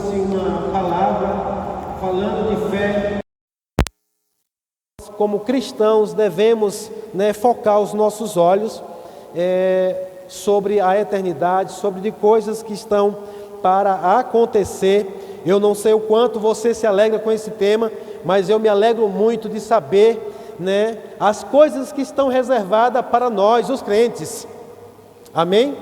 trouxe uma palavra falando de fé. Como cristãos devemos, focar os nossos olhos sobre a eternidade, sobre de coisas que estão para acontecer. Eu não sei o quanto você se alegra com esse tema, mas eu me alegro muito de saber, as coisas que estão reservadas para nós, os crentes. Amém?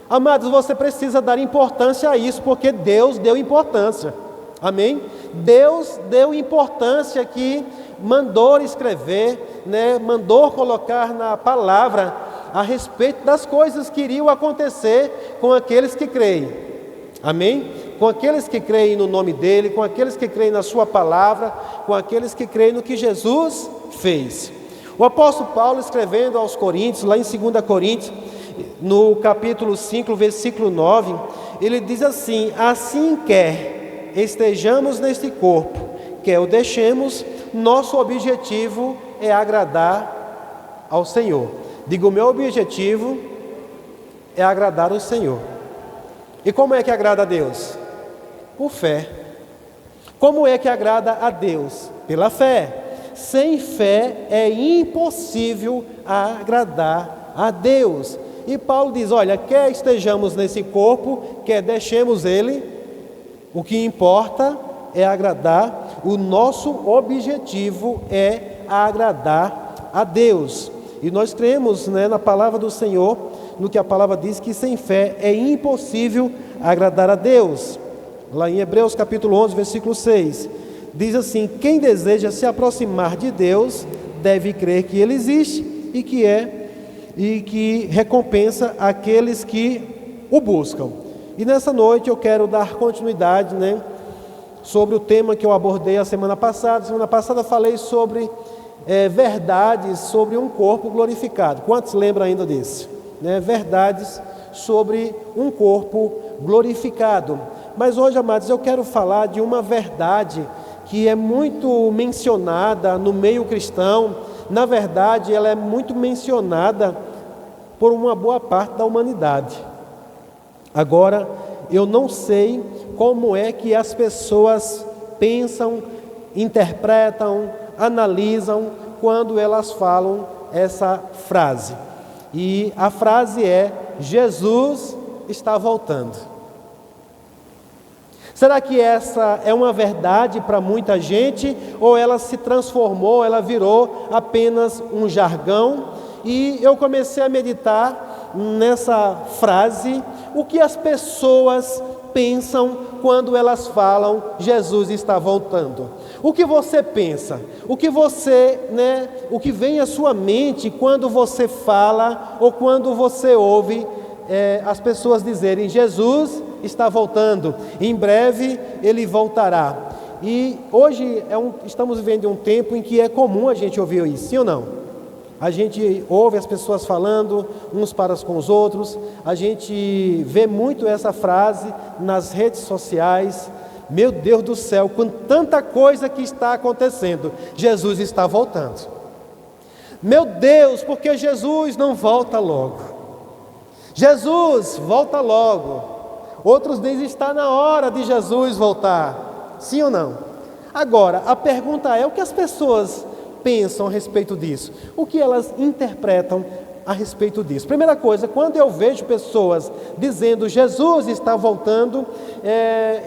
Amados, você precisa dar importância a isso, porque Deus deu importância. Amém? Deus deu importância que mandou escrever, mandou colocar na palavra a respeito das coisas que iriam acontecer com aqueles que creem. Amém? Com aqueles que creem no nome dele, com aqueles que creem na sua palavra, com aqueles que creem no que Jesus fez. O apóstolo Paulo, escrevendo aos Coríntios, lá em 2 Coríntios, no capítulo 5, versículo 9, ele diz assim: assim quer estejamos neste corpo, quer o deixemos, nosso objetivo é agradar ao Senhor. Digo, o meu objetivo é agradar ao Senhor. E como é que agrada a Deus? Por fé. Como é que agrada a Deus? Pela fé. Sem fé é impossível agradar a Deus. E Paulo diz, olha, quer estejamos nesse corpo, quer deixemos ele, o que importa é agradar, o nosso objetivo é agradar a Deus. E nós cremos, na palavra do Senhor, no que a palavra diz, que sem fé é impossível agradar a Deus. Lá em Hebreus capítulo 11, versículo 6, diz assim: quem deseja se aproximar de Deus deve crer que Ele existe e que recompensa aqueles que o buscam. E nessa noite eu quero dar continuidade, sobre o tema que eu abordei a semana passada. Semana passada falei sobre verdades sobre um corpo glorificado. Quantos lembram ainda disso? Verdades sobre um corpo glorificado. Mas hoje, amados, eu quero falar de uma verdade que é muito mencionada no meio cristão. Na verdade, ela é muito mencionada por uma boa parte da humanidade. Agora, eu não sei como é que as pessoas pensam, interpretam, analisam quando elas falam essa frase. E a frase é: Jesus está voltando. Será que essa é uma verdade para muita gente, ou ela se transformou, ela virou apenas um jargão? E eu comecei a meditar nessa frase, o que as pessoas pensam quando elas falam Jesus está voltando. O que você pensa? O que você, o que vem à sua mente quando você fala ou quando você ouve as pessoas dizerem Jesus está voltando, em breve ele voltará. E hoje estamos vivendo um tempo em que é comum a gente ouvir isso, sim ou não? A gente ouve as pessoas falando uns para com os outros, a gente vê muito essa frase nas redes sociais. Meu Deus do céu, com tanta coisa que está acontecendo, Jesus está voltando. Meu Deus, porque Jesus não volta logo? Jesus, volta logo. Outros dizem, está na hora de Jesus voltar. Sim ou não? Agora, a pergunta é, o que as pessoas pensam a respeito disso? O que elas interpretam a respeito disso? Primeira coisa, quando eu vejo pessoas dizendo Jesus está voltando,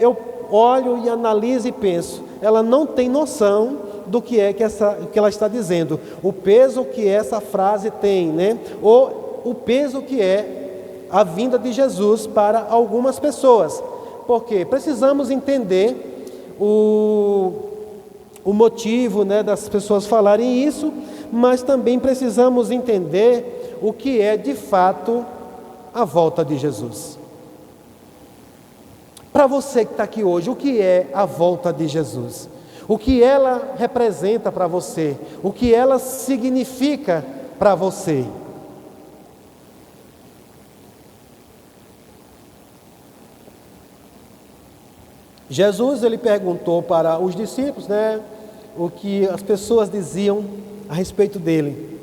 eu olho e analiso e penso, ela não tem noção do que é que ela está dizendo, o peso que essa frase tem, ou o peso que é a vinda de Jesus para algumas pessoas. Porque precisamos entender o motivo, das pessoas falarem isso, mas também precisamos entender o que é de fato a volta de Jesus. Para você que está aqui hoje, o que é a volta de Jesus? O que ela representa para você? O que ela significa para você? Jesus, ele perguntou para os discípulos, o que as pessoas diziam a respeito dele.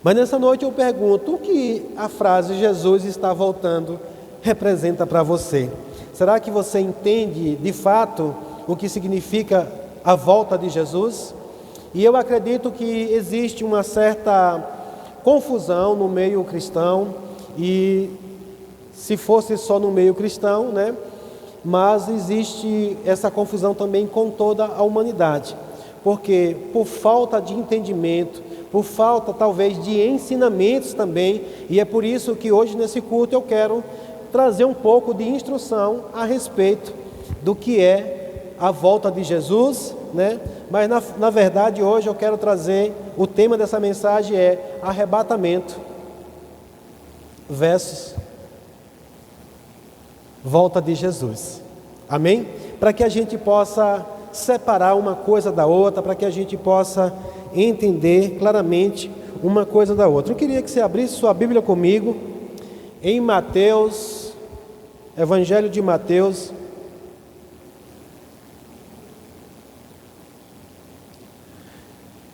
Mas nessa noite eu pergunto, o que a frase Jesus está voltando representa para você? Será que você entende de fato o que significa a volta de Jesus? E eu acredito que existe uma certa confusão no meio cristão, e se fosse só no meio cristão, né? Mas existe essa confusão também com toda a humanidade, porque por falta de entendimento, por falta talvez de ensinamentos também, e é por isso que hoje nesse culto eu quero trazer um pouco de instrução a respeito do que é a volta de Jesus, né? Mas na verdade hoje eu quero trazer, o tema dessa mensagem é arrebatamento versus volta de Jesus. Amém? Para que a gente possa separar uma coisa da outra, para que a gente possa entender claramente uma coisa da outra. Eu queria que você abrisse sua Bíblia comigo em Mateus, Evangelho de Mateus,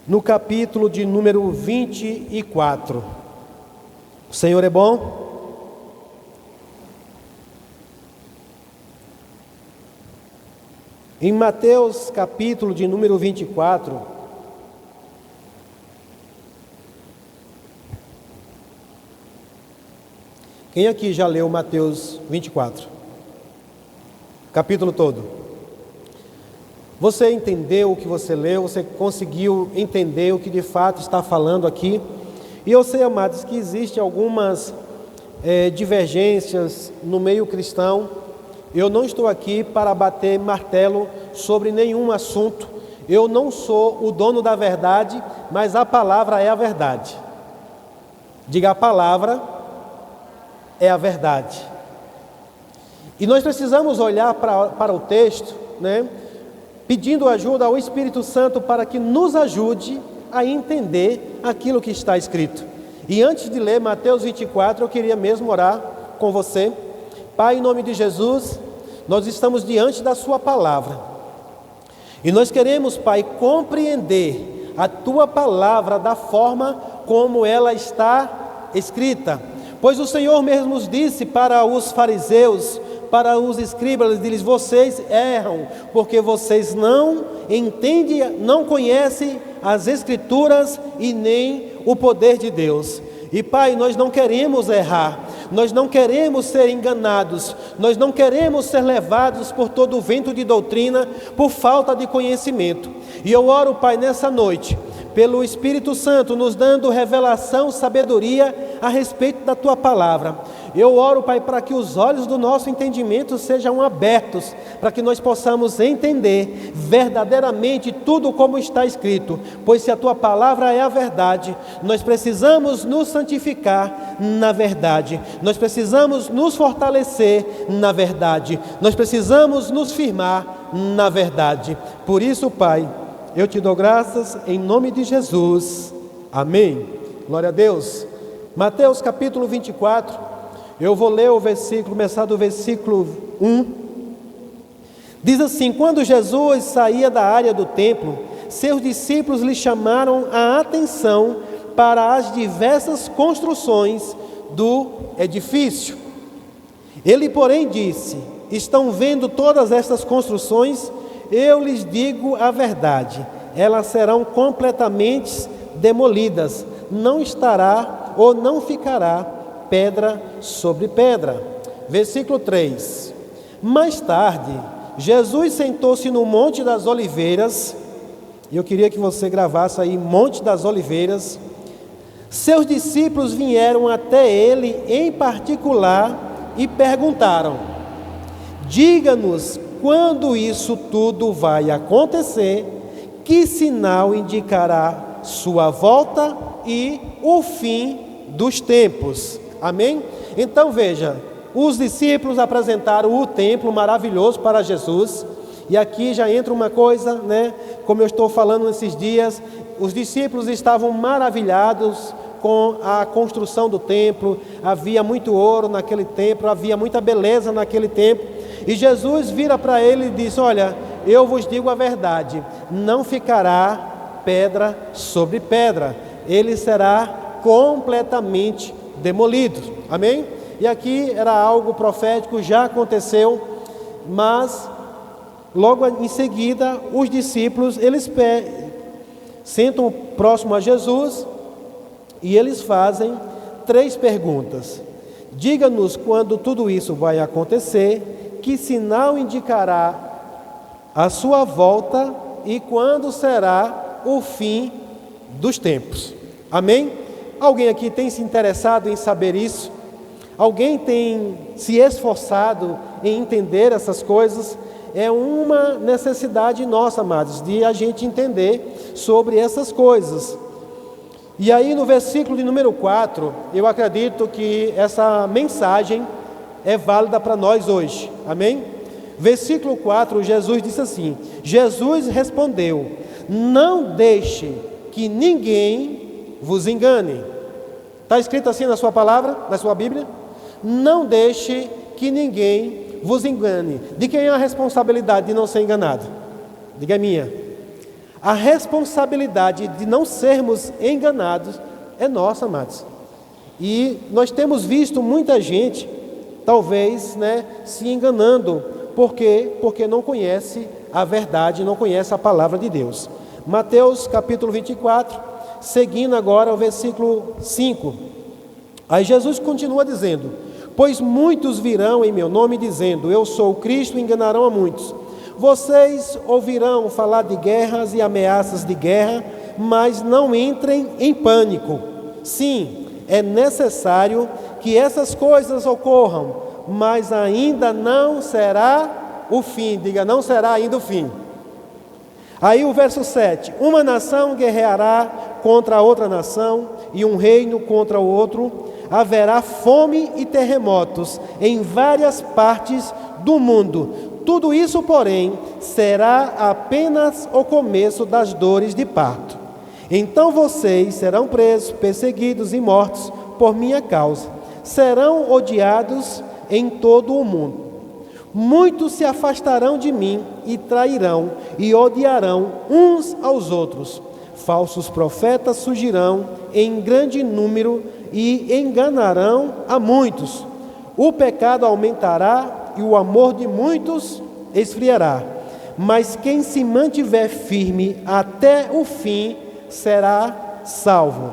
no capítulo de número 24. O Senhor é bom? Em Mateus capítulo de número 24, quem aqui já leu Mateus 24? Capítulo todo. Você entendeu o que você leu? Você conseguiu entender o que de fato está falando aqui? E eu sei, amados, que existem algumas divergências no meio cristão. Eu não estou aqui para bater martelo sobre nenhum assunto. Eu não sou o dono da verdade, mas a palavra é a verdade. Diga, a palavra é a verdade. E nós precisamos olhar para o texto, né, pedindo ajuda ao Espírito Santo para que nos ajude a entender aquilo que está escrito. E antes de ler Mateus 24, eu queria mesmo orar com você. Pai, em nome de Jesus, nós estamos diante da sua palavra. E nós queremos, Pai, compreender a tua palavra da forma como ela está escrita. Pois o Senhor mesmo nos disse para os fariseus, para os escribas, ele diz: vocês erram, porque vocês não entendem, não conhecem as Escrituras e nem o poder de Deus. E Pai, nós não queremos errar, nós não queremos ser enganados, nós não queremos ser levados por todo o vento de doutrina, por falta de conhecimento. E eu oro, Pai, nessa noite, pelo Espírito Santo, nos dando revelação, sabedoria a respeito da Tua palavra. Eu oro, Pai, para que os olhos do nosso entendimento sejam abertos, para que nós possamos entender verdadeiramente tudo como está escrito, pois se a Tua palavra é a verdade, nós precisamos nos santificar na verdade, nós precisamos nos fortalecer na verdade, nós precisamos nos firmar na verdade. Por isso, Pai, eu te dou graças em nome de Jesus. Amém. Glória a Deus. Mateus capítulo 24. Eu vou ler o versículo, começar do versículo 1. Diz assim: quando Jesus saía da área do templo, seus discípulos lhe chamaram a atenção para as diversas construções do edifício. Ele, porém, disse: estão vendo todas estas construções? Eu lhes digo a verdade, elas serão completamente demolidas, não estará ou não ficará pedra sobre pedra. Versículo 3. Mais tarde, Jesus sentou-se no Monte das Oliveiras, e eu queria que você gravasse aí, Monte das Oliveiras. Seus discípulos vieram até ele em particular e perguntaram: diga-nos quando isso tudo vai acontecer, que sinal indicará sua volta e o fim dos tempos. Amém? Então veja, os discípulos apresentaram o templo maravilhoso para Jesus, e aqui já entra uma coisa, né? Como eu estou falando nesses dias, os discípulos estavam maravilhados com a construção do templo, havia muito ouro naquele templo, havia muita beleza naquele templo, e Jesus vira para ele e diz: olha, eu vos digo a verdade, não ficará pedra sobre pedra, ele será completamente demolido. Amém? E aqui era algo profético, já aconteceu. mas logo em seguida os discípulos, eles sentam próximo a Jesus e eles fazem 3 perguntas. Diga-nos quando tudo isso vai acontecer, que sinal indicará a sua volta e quando será o fim dos tempos. Amém? Alguém aqui tem se interessado em saber isso? Alguém tem se esforçado em entender essas coisas? É uma necessidade nossa, amados, de a gente entender sobre essas coisas. E aí no versículo de número 4, eu acredito que essa mensagem é válida para nós hoje. Amém? Versículo 4, Jesus disse assim: Jesus respondeu: não deixe que ninguém vos engane. Está escrito assim na sua palavra, na sua Bíblia? Não deixe que ninguém vos engane. De quem é a responsabilidade de não ser enganado? Diga, é minha. A responsabilidade de não sermos enganados é nossa, amados. E nós temos visto muita gente, talvez, se enganando. Por quê? Porque não conhece a verdade, não conhece a palavra de Deus. Mateus capítulo 24, seguindo agora o versículo 5. Aí Jesus continua dizendo: pois muitos virão em meu nome dizendo, eu sou o Cristo, e enganarão a muitos. Vocês ouvirão falar de guerras e ameaças de guerra, mas não entrem em pânico. Sim, é necessário que essas coisas ocorram, mas ainda não será o fim. Diga, não será ainda o fim. Aí o verso 7, uma nação guerreará contra a outra nação, e um reino contra o outro. Haverá fome e terremotos em várias partes do mundo. Tudo isso, porém, será apenas o começo das dores de parto. Então vocês serão presos, perseguidos e mortos por minha causa. Serão odiados em todo o mundo. Muitos se afastarão de mim e trairão e odiarão uns aos outros. Falsos profetas surgirão em grande número e enganarão a muitos. O pecado aumentará e o amor de muitos esfriará. Mas quem se mantiver firme até o fim será salvo.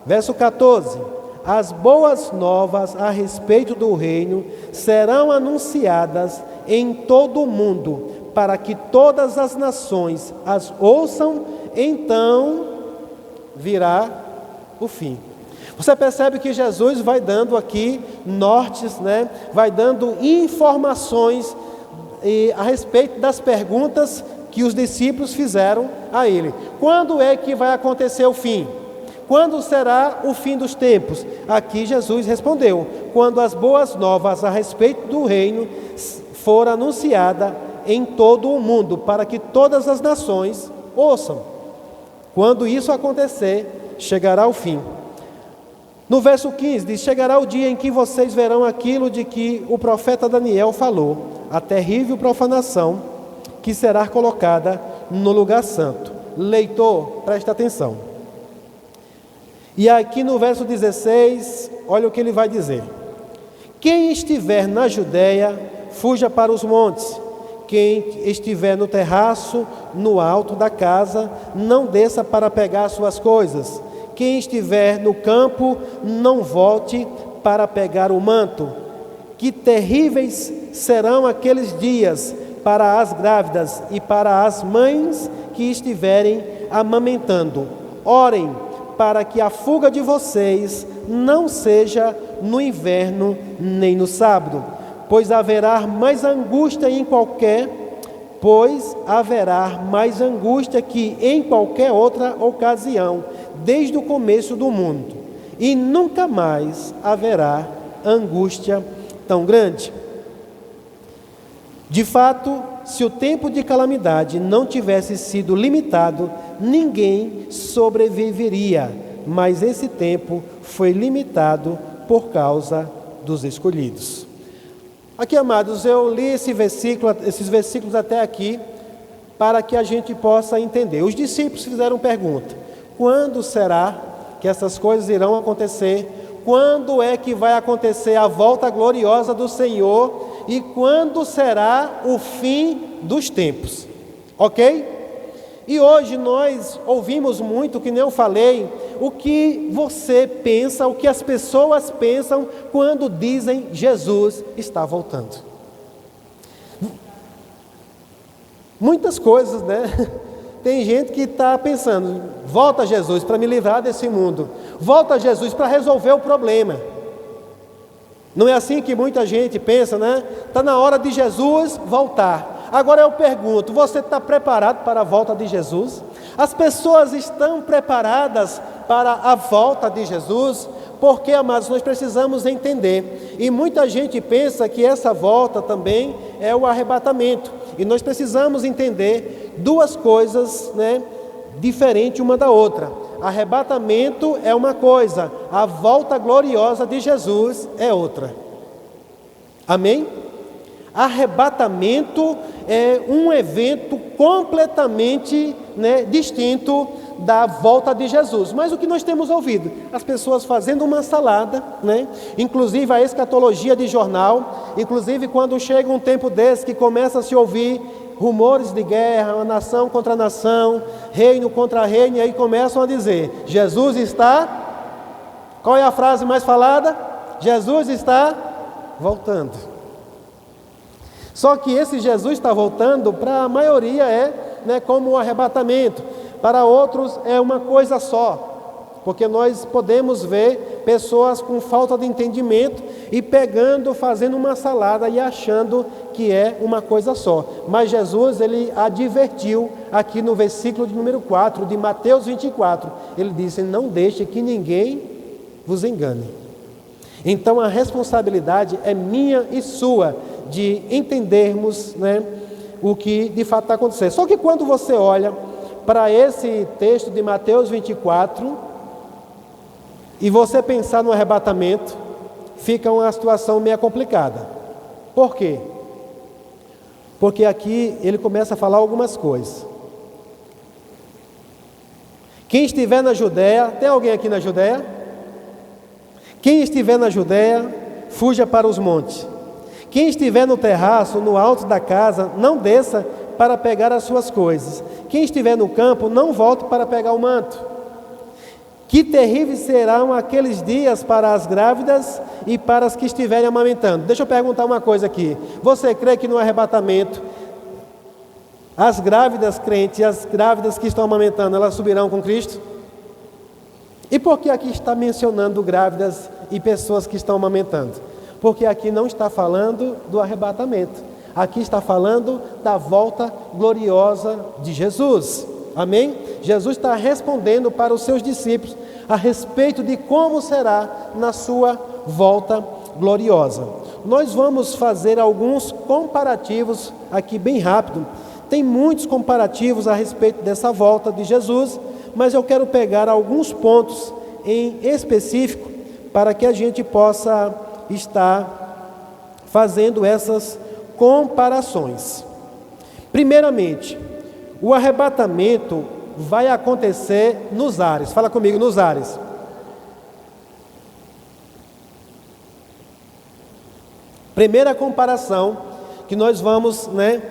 Verso 14. As boas novas a respeito do reino serão anunciadas em todo o mundo, para que todas as nações as ouçam, então virá o fim. Você percebe que Jesus vai dando aqui nortes, vai dando informações a respeito das perguntas que os discípulos fizeram a ele. Quando é que vai acontecer o fim? Quando será o fim dos tempos? Aqui Jesus respondeu: quando as boas novas a respeito do reino for anunciada em todo o mundo, para que todas as nações ouçam. Quando isso acontecer, chegará o fim. No verso 15 diz: chegará o dia em que vocês verão aquilo de que o profeta Daniel falou, a terrível profanação que será colocada no lugar santo. Leitor, presta atenção. E aqui no verso 16, olha o que ele vai dizer: quem estiver na Judéia, fuja para os montes. Quem estiver no terraço, no alto da casa, não desça para pegar suas coisas. Quem estiver no campo, não volte para pegar o manto. Que terríveis serão aqueles dias para as grávidas e para as mães que estiverem amamentando. Orem para que a fuga de vocês não seja no inverno nem no sábado, pois haverá mais angústia que em qualquer outra ocasião, desde o começo do mundo, e nunca mais haverá angústia tão grande. De fato, se o tempo de calamidade não tivesse sido limitado, ninguém sobreviveria, mas esse tempo foi limitado por causa dos escolhidos. Aqui, amados, eu li esses versículos até aqui, para que a gente possa entender. Os discípulos fizeram pergunta: quando será que essas coisas irão acontecer? Quando é que vai acontecer a volta gloriosa do Senhor? e quando será o fim dos tempos. Ok? E hoje nós ouvimos muito, que nem eu falei, o que você pensa, o que as pessoas pensam quando dizem Jesus está voltando. Muitas coisas, né? Tem gente que está pensando, volta Jesus para me livrar desse mundo, volta Jesus para resolver o problema. Não é assim que muita gente pensa, né? Está na hora de Jesus voltar. Agora eu pergunto, você está preparado para a volta de Jesus? As pessoas estão preparadas para a volta de Jesus? Porque, amados, nós precisamos entender. E muita gente pensa que essa volta também é o arrebatamento. E nós precisamos entender duas coisas, né, diferentes uma da outra. Arrebatamento é uma coisa, a volta gloriosa de Jesus é outra. Amém? Arrebatamento é um evento completamente, né, distinto da volta de Jesus. Mas o que nós temos ouvido? As pessoas fazendo uma salada, né? Inclusive a escatologia de jornal, inclusive quando chega um tempo desse que começa a se ouvir rumores de guerra, uma nação contra nação, reino contra reino, e aí começam a dizer, Jesus está... Qual é a frase mais falada? Jesus está voltando. Só que esse Jesus está voltando, para a maioria né, como um arrebatamento, para outros é uma coisa só. Porque nós podemos ver pessoas com falta de entendimento e pegando, fazendo uma salada e achando que é uma coisa só. Mas Jesus, ele advertiu aqui no versículo de número 4 de Mateus 24. Ele disse, não deixe que ninguém vos engane. Então a responsabilidade é minha e sua de entendermos, né, o que de fato está acontecendo. Só que quando você olha para esse texto de Mateus 24... e você pensar no arrebatamento, fica uma situação meio complicada. Por quê? Porque aqui ele começa a falar algumas coisas. Quem estiver na Judéia, tem alguém aqui na Judéia? Quem estiver na Judéia, fuja para os montes. Quem estiver no terraço, no alto da casa, não desça para pegar as suas coisas. Quem estiver no campo, não volte para pegar o manto. Que terríveis serão aqueles dias para as grávidas e para as que estiverem amamentando. Deixa eu perguntar uma coisa aqui. Você crê que no arrebatamento, as grávidas crentes e as grávidas que estão amamentando, elas subirão com Cristo? E por que aqui está mencionando grávidas e pessoas que estão amamentando? Porque aqui não está falando do arrebatamento. Aqui está falando da volta gloriosa de Jesus. Amém? Jesus está respondendo para os seus discípulos a respeito de como será na sua volta gloriosa. Nós vamos fazer alguns comparativos aqui bem rápido. Tem muitos comparativos a respeito dessa volta de Jesus, mas eu quero pegar alguns pontos em específico para que a gente possa estar fazendo essas comparações. Primeiramente, o arrebatamento vai acontecer nos ares. Fala comigo, nos ares. Primeira comparação que nós vamos, né,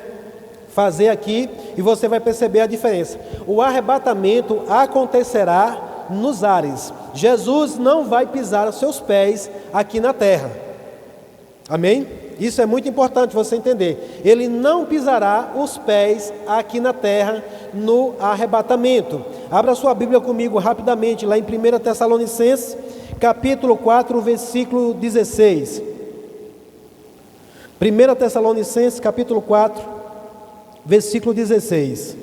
fazer aqui e você vai perceber a diferença. O arrebatamento acontecerá nos ares. Jesus não vai pisar os seus pés aqui na terra. Amém? Isso é muito importante você entender. Ele não pisará os pés aqui na terra no arrebatamento. Abra sua Bíblia comigo rapidamente, lá em 1 Tessalonicenses, capítulo 4, versículo 16. 1 Tessalonicenses, capítulo 4, versículo 16.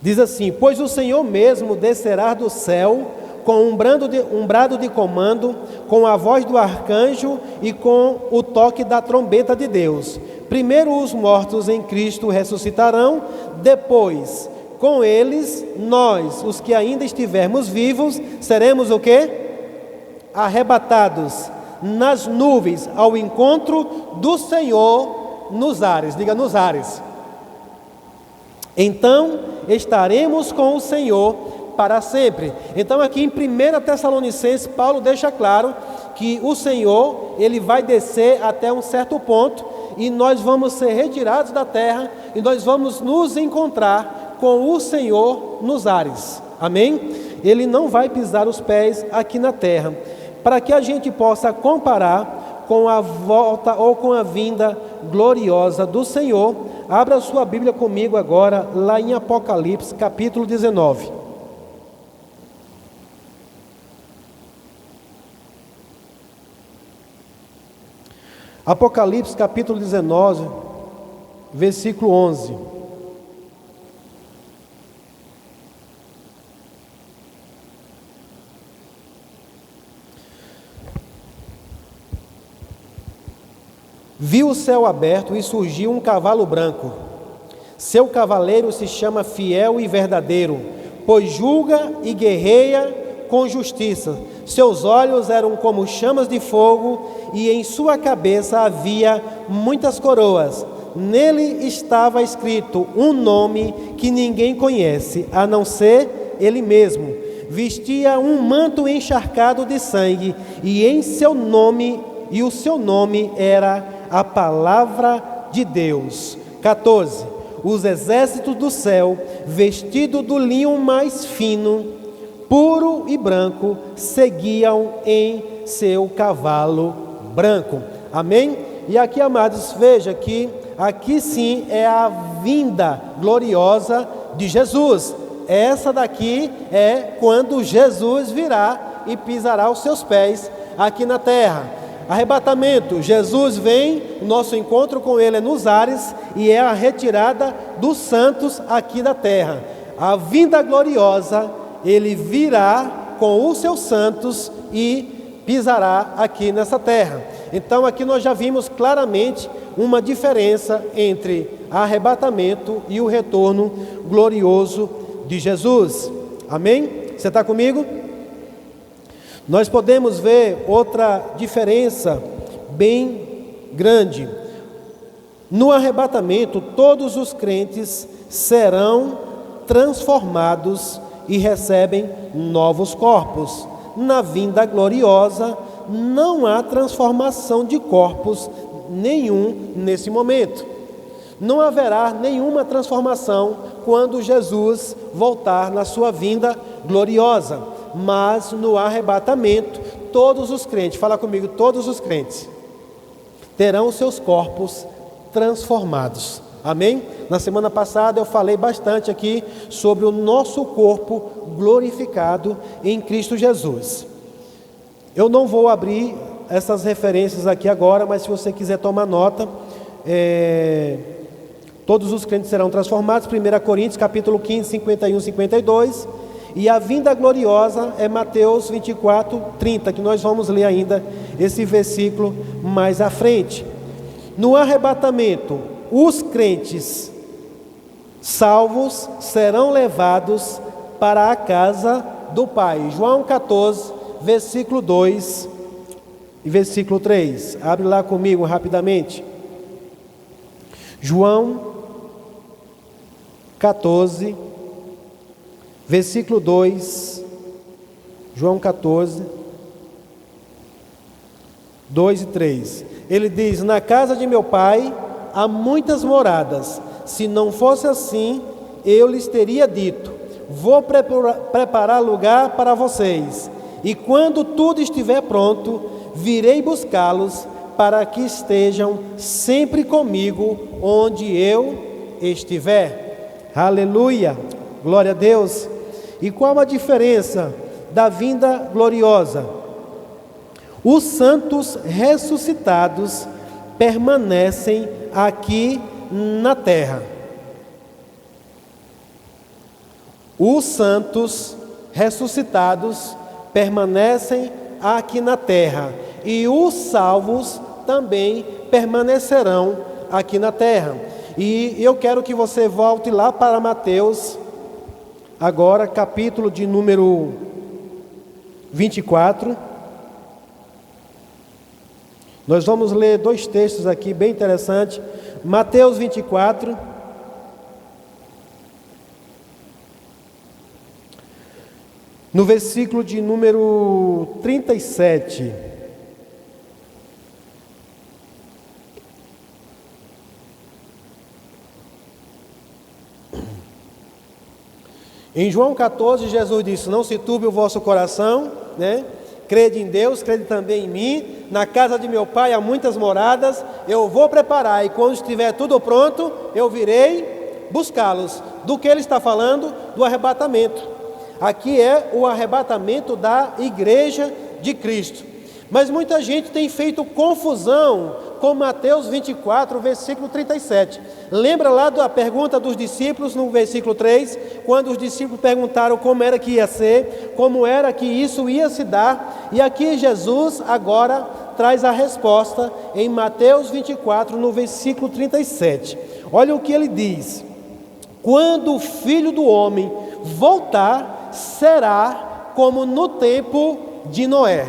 Diz assim, pois o Senhor mesmo descerá do céu com um brado de comando, com a voz do arcanjo e com o toque da trombeta de Deus. Primeiro os mortos em Cristo ressuscitarão, depois com eles, nós, os que ainda estivermos vivos, seremos o quê? Arrebatados nas nuvens ao encontro do Senhor nos ares. Diga, nos ares. Então estaremos com o Senhor para sempre. Então aqui em 1 Tessalonicenses, Paulo deixa claro que o Senhor, Ele vai descer até um certo ponto, e nós vamos ser retirados da terra, e nós vamos nos encontrar com o Senhor nos ares. Amém? Ele não vai pisar os pés aqui na terra. Para que a gente possa comparar com a volta ou com a vinda gloriosa do Senhor, abra sua Bíblia comigo agora, lá em Apocalipse, capítulo 19. Apocalipse, capítulo 19, versículo 11. Vi o céu aberto e surgiu um cavalo branco. Seu cavaleiro se chama Fiel e Verdadeiro, pois julga e guerreia com justiça. Seus olhos eram como chamas de fogo e em sua cabeça havia muitas coroas. Nele estava escrito um nome que ninguém conhece, a não ser ele mesmo. Vestia um manto encharcado de sangue e em seu nome, e o seu nome era a Palavra de Deus. 14. Os exércitos do céu, vestidos do linho mais fino, puro e branco, seguiam em seu cavalo branco. Amém? E aqui, amados, veja que aqui sim é a vinda gloriosa de Jesus. Essa daqui é quando Jesus virá e pisará os seus pés aqui na terra. Arrebatamento, Jesus vem, o nosso encontro com Ele é nos ares, e é a retirada dos santos aqui da terra. A vinda gloriosa, Ele virá com os seus santos e pisará aqui nessa terra. Então aqui nós já vimos claramente uma diferença entre arrebatamento e o retorno glorioso de Jesus. Amém? Você está comigo? Nós podemos ver outra diferença bem grande. No arrebatamento, todos os crentes serão transformados e recebem novos corpos. Na vinda gloriosa, não há transformação de corpos nenhum nesse momento. Não haverá nenhuma transformação quando Jesus voltar na sua vinda gloriosa. Mas no arrebatamento, todos os crentes, fala comigo, todos os crentes terão seus corpos transformados. Amém? Na semana passada eu falei bastante aqui sobre o nosso corpo glorificado em Cristo Jesus. Eu não vou abrir essas referências aqui agora, mas se você quiser tomar nota, todos os crentes serão transformados. 1 Coríntios capítulo 15, 51 e 52. E a vinda gloriosa é Mateus 24, 30, que nós vamos ler ainda esse versículo mais à frente. No arrebatamento, os crentes salvos serão levados para a casa do Pai. João 14, versículo 2 e versículo 3. Abre lá comigo rapidamente. João 14, versículo 2, João 14, 2 e 3. Ele diz: na casa de meu pai há muitas moradas. Se não fosse assim, eu lhes teria dito: vou preparar lugar para vocês. E quando tudo estiver pronto, virei buscá-los, para que estejam sempre comigo onde eu estiver. Aleluia! Glória a Deus! E qual a diferença da vinda gloriosa? Os santos ressuscitados permanecem aqui na terra. Os santos ressuscitados permanecem aqui na terra. E os salvos também permanecerão aqui na terra. E eu quero que você volte lá para Mateus, agora capítulo de número 24. Nós vamos ler dois textos aqui bem interessantes. Mateus 24, No versículo de número 37. Em João 14, Jesus disse: não se turbe o vosso coração, né? Crede em Deus, crede também em mim. Na casa de meu pai há muitas moradas, eu vou preparar, e quando estiver tudo pronto, eu virei buscá-los. Do que ele está falando? Do arrebatamento. Aqui é o arrebatamento da igreja de Cristo. Mas muita gente tem feito confusão com Mateus 24, versículo 37. Lembra lá da pergunta dos discípulos no versículo 3, quando os discípulos perguntaram como era que ia ser, como era que isso ia se dar, e aqui Jesus agora traz a resposta em Mateus 24, no versículo 37. Olha o que ele diz: quando o Filho do Homem voltar, será como no tempo de Noé.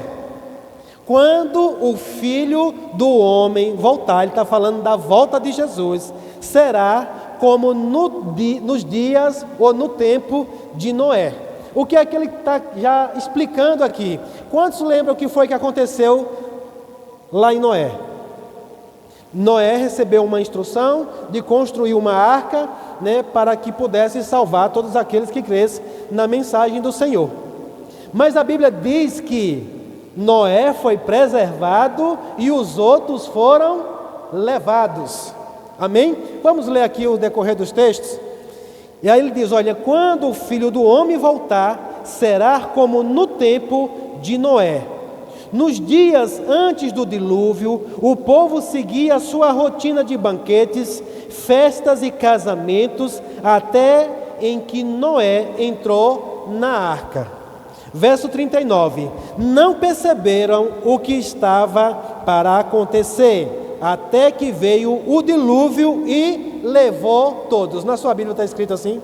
Quando o Filho do Homem voltar, ele está falando da volta de Jesus, será como nos dias ou no tempo de Noé. O que é que ele está já explicando aqui? Quantos lembram o que foi que aconteceu lá em Noé? Noé recebeu uma instrução de construir uma arca, né, para que pudesse salvar todos aqueles que crescem na mensagem do Senhor. Mas a Bíblia diz que Noé foi preservado e os outros foram levados. Amém? Vamos ler aqui o decorrer dos textos. E aí ele diz: olha, quando o Filho do Homem voltar, será como no tempo de Noé. Nos dias antes do dilúvio, o povo seguia a sua rotina de banquetes, festas e casamentos, até em que Noé entrou na arca. Verso 39, não perceberam o que estava para acontecer, até que veio o dilúvio e levou todos. Na sua Bíblia está escrito assim?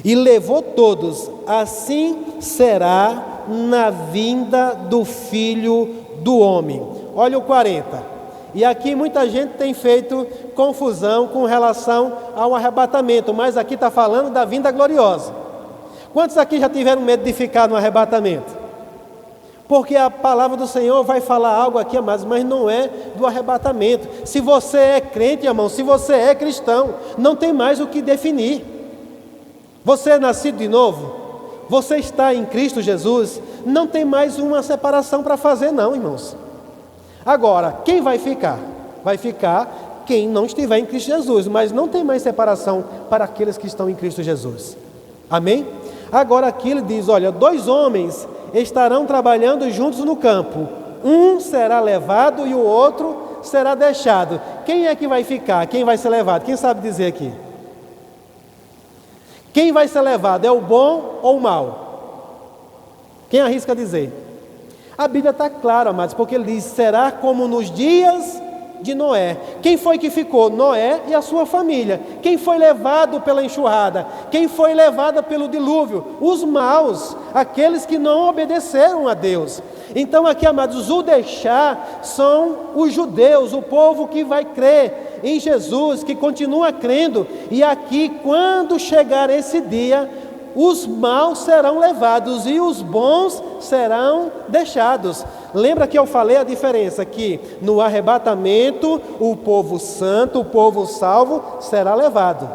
E levou todos, assim será na vinda do Filho do Homem. Olha o 40. E aqui muita gente tem feito confusão com relação ao arrebatamento, mas aqui está falando da vinda gloriosa. Quantos aqui já tiveram medo de ficar no arrebatamento? Porque a palavra do Senhor vai falar algo aqui, amados, mas não é do arrebatamento. Se você é crente, irmão, se você é cristão, não tem mais o que definir. Você é nascido de novo? Você está em Cristo Jesus? Não tem mais uma separação para fazer não, irmãos. Agora, quem vai ficar? Vai ficar quem não estiver em Cristo Jesus, mas não tem mais separação para aqueles que estão em Cristo Jesus. Amém? Agora aqui ele diz, olha, 2 homens estarão trabalhando juntos no campo. Um será levado e o outro será deixado. Quem é que vai ficar? Quem vai ser levado? Quem sabe dizer aqui? Quem vai ser levado? É o bom ou o mau? Quem arrisca dizer? A Bíblia está clara, amados, porque ele diz, será como nos dias de Noé. Quem foi que ficou? Noé e a sua família. Quem foi levado pela enxurrada? Quem foi levado pelo dilúvio? Os maus, aqueles que não obedeceram a Deus. Então aqui, amados, o deixar são os judeus, o povo que vai crer em Jesus, que continua crendo. E aqui, quando chegar esse dia, os maus serão levados e os bons serão deixados. Lembra que eu falei a diferença? Que no arrebatamento, o povo santo, o povo salvo, será levado.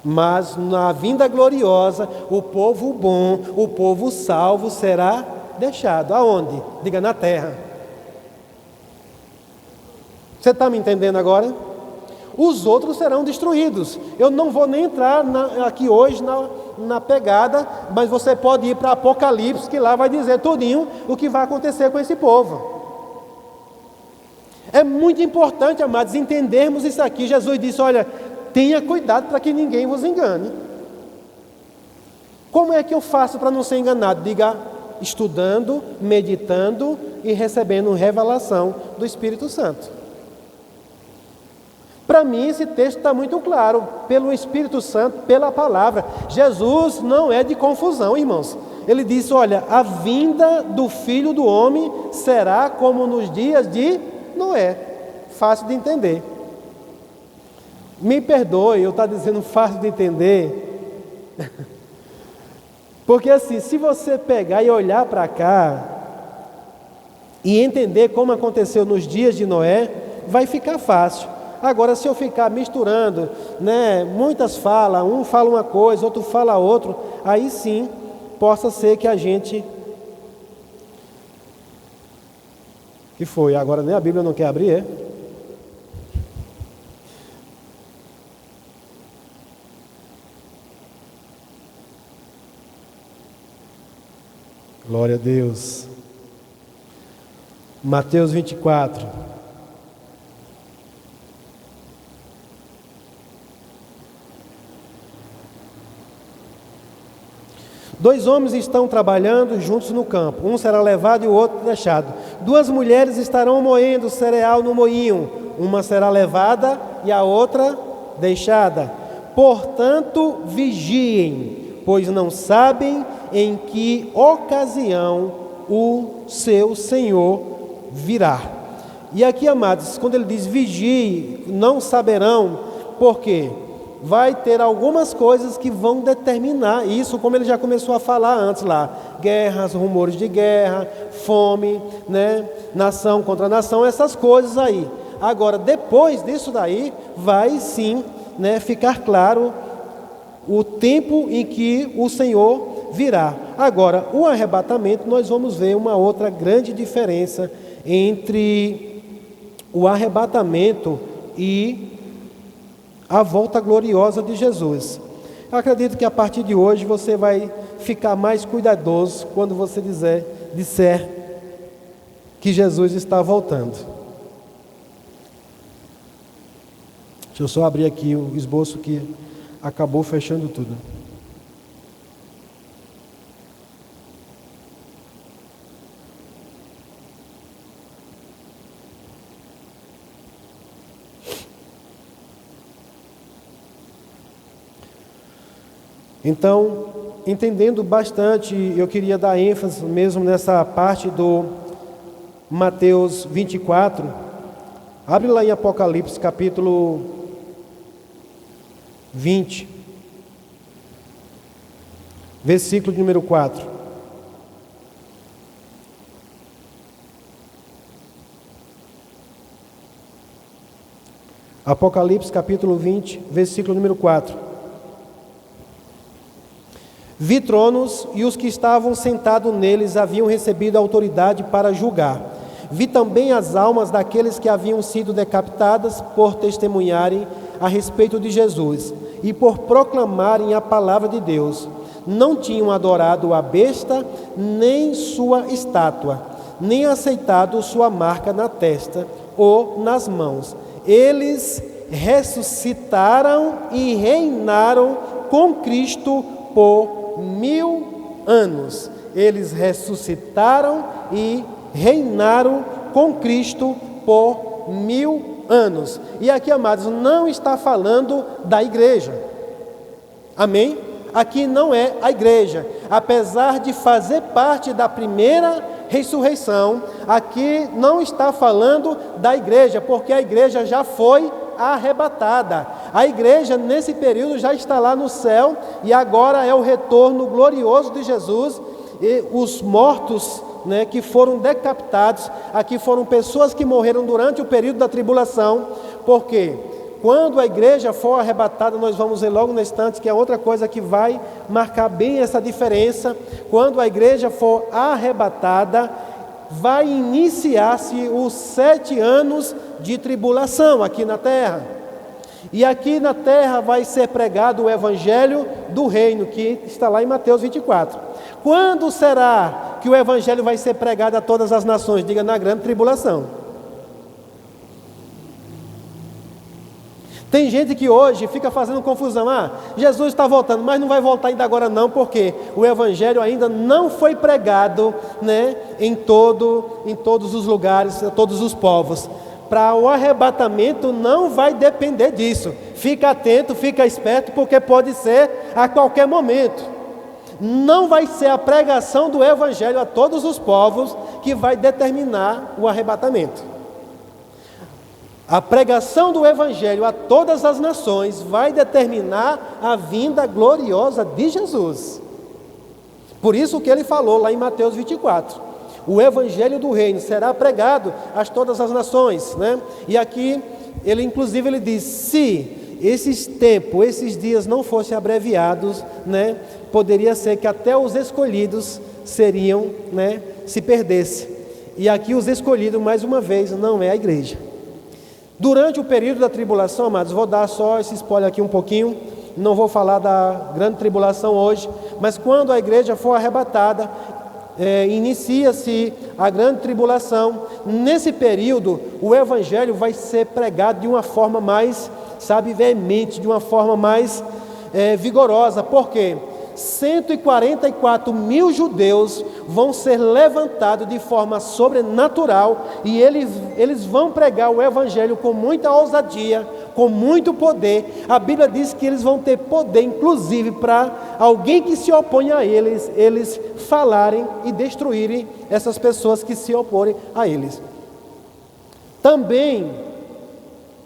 Mas na vinda gloriosa, o povo bom, o povo salvo será deixado. Aonde? Diga, na terra. Você está me entendendo agora? Os outros serão destruídos. Eu não vou nem entrar aqui hoje na pegada, mas você pode ir para Apocalipse, que lá vai dizer tudinho o que vai acontecer com esse povo. É muito importante, amados, entendermos isso aqui. Jesus disse, olha, tenha cuidado para que ninguém vos engane. Como é que eu faço para não ser enganado? Diga, estudando, meditando e recebendo revelação do Espírito Santo. Para mim esse texto está muito claro, pelo Espírito Santo, pela palavra. Jesus não é de confusão, irmãos. Ele disse, olha, a vinda do Filho do Homem será como nos dias de Noé. Fácil de entender. Me perdoe, eu estou dizendo fácil de entender, Porque assim, se você pegar e olhar para cá e entender como aconteceu nos dias de Noé, vai ficar fácil. Agora, se eu ficar misturando, né, muitas falam, um fala uma coisa, outro fala outra, aí sim, possa ser que a gente... Que foi? Agora nem a Bíblia não quer abrir, é? Glória a Deus. Mateus 24. Dois homens estão trabalhando juntos no campo. Um será levado e o outro deixado. Duas mulheres estarão moendo cereal no moinho. Uma será levada e a outra deixada. Portanto, vigiem, pois não sabem em que ocasião o seu Senhor virá. E aqui, amados, quando ele diz vigie, não saberão, por quê? Vai ter algumas coisas que vão determinar isso, como ele já começou a falar antes lá, guerras, rumores de guerra, fome, né? Nação contra nação, essas coisas aí. Agora, depois disso daí, vai sim, né, ficar claro o tempo em que o Senhor virá. Agora, o arrebatamento, nós vamos ver uma outra grande diferença entre o arrebatamento e a volta gloriosa de Jesus. Eu acredito que a partir de hoje você vai ficar mais cuidadoso quando você disser que Jesus está voltando. Deixa eu só abrir aqui o esboço que acabou fechando tudo. Então, entendendo bastante, eu queria dar ênfase mesmo nessa parte do Mateus 24. Abre lá em Apocalipse, capítulo 20, versículo número 4. Apocalipse, capítulo 20, versículo número 4. Vi tronos e os que estavam sentados neles haviam recebido autoridade para julgar. Vi também as almas daqueles que haviam sido decapitadas por testemunharem a respeito de Jesus e por proclamarem a palavra de Deus. Não tinham adorado a besta, nem sua estátua, nem aceitado sua marca na testa ou nas mãos. Eles ressuscitaram e reinaram com Cristo por 1000 anos. Eles ressuscitaram e reinaram com Cristo por 1000 anos. E aqui, amados, não está falando da igreja. Amém? Aqui não é a igreja. Apesar de fazer parte da primeira ressurreição, aqui não está falando da igreja, porque a igreja já foi arrebatada. A igreja nesse período já está lá no céu e agora é o retorno glorioso de Jesus. E os mortos, né, que foram decapitados, aqui foram pessoas que morreram durante o período da tribulação, porque quando a igreja for arrebatada, nós vamos ver logo no instante que é outra coisa que vai marcar bem essa diferença. Quando a igreja for arrebatada, vai iniciar-se os 7 anos de tribulação aqui na terra. E aqui na terra vai ser pregado o evangelho do reino, que está lá em Mateus 24. Quando será que o evangelho vai ser pregado a todas as nações? Diga, na grande tribulação. Tem gente que hoje fica fazendo confusão. Jesus está voltando, mas não vai voltar ainda agora não, porque o evangelho ainda não foi pregado, né, em todos os lugares, a todos os povos. Para o arrebatamento não vai depender disso. Fica atento, fica esperto, porque pode ser a qualquer momento. Não vai ser a pregação do evangelho a todos os povos que vai determinar o arrebatamento. A pregação do Evangelho a todas as nações vai determinar a vinda gloriosa de Jesus. Por isso que ele falou lá em Mateus 24. O Evangelho do Reino será pregado a todas as nações, né? E aqui, inclusive ele diz, se esses tempos, esses dias não fossem abreviados, né? Poderia ser que até os escolhidos seriam, né? Se perdesse. E aqui os escolhidos, mais uma vez, não é a igreja. Durante o período da tribulação, amados, vou dar só esse spoiler aqui um pouquinho, não vou falar da grande tribulação hoje, mas quando a igreja for arrebatada, inicia-se a grande tribulação. Nesse período, o Evangelho vai ser pregado de uma forma mais, veemente, de uma forma mais vigorosa. Por quê? 144 mil judeus vão ser levantados de forma sobrenatural e eles vão pregar o Evangelho com muita ousadia, com muito poder. A Bíblia diz que eles vão ter poder, inclusive, para alguém que se opõe a eles falarem e destruírem essas pessoas que se opõem a eles. Também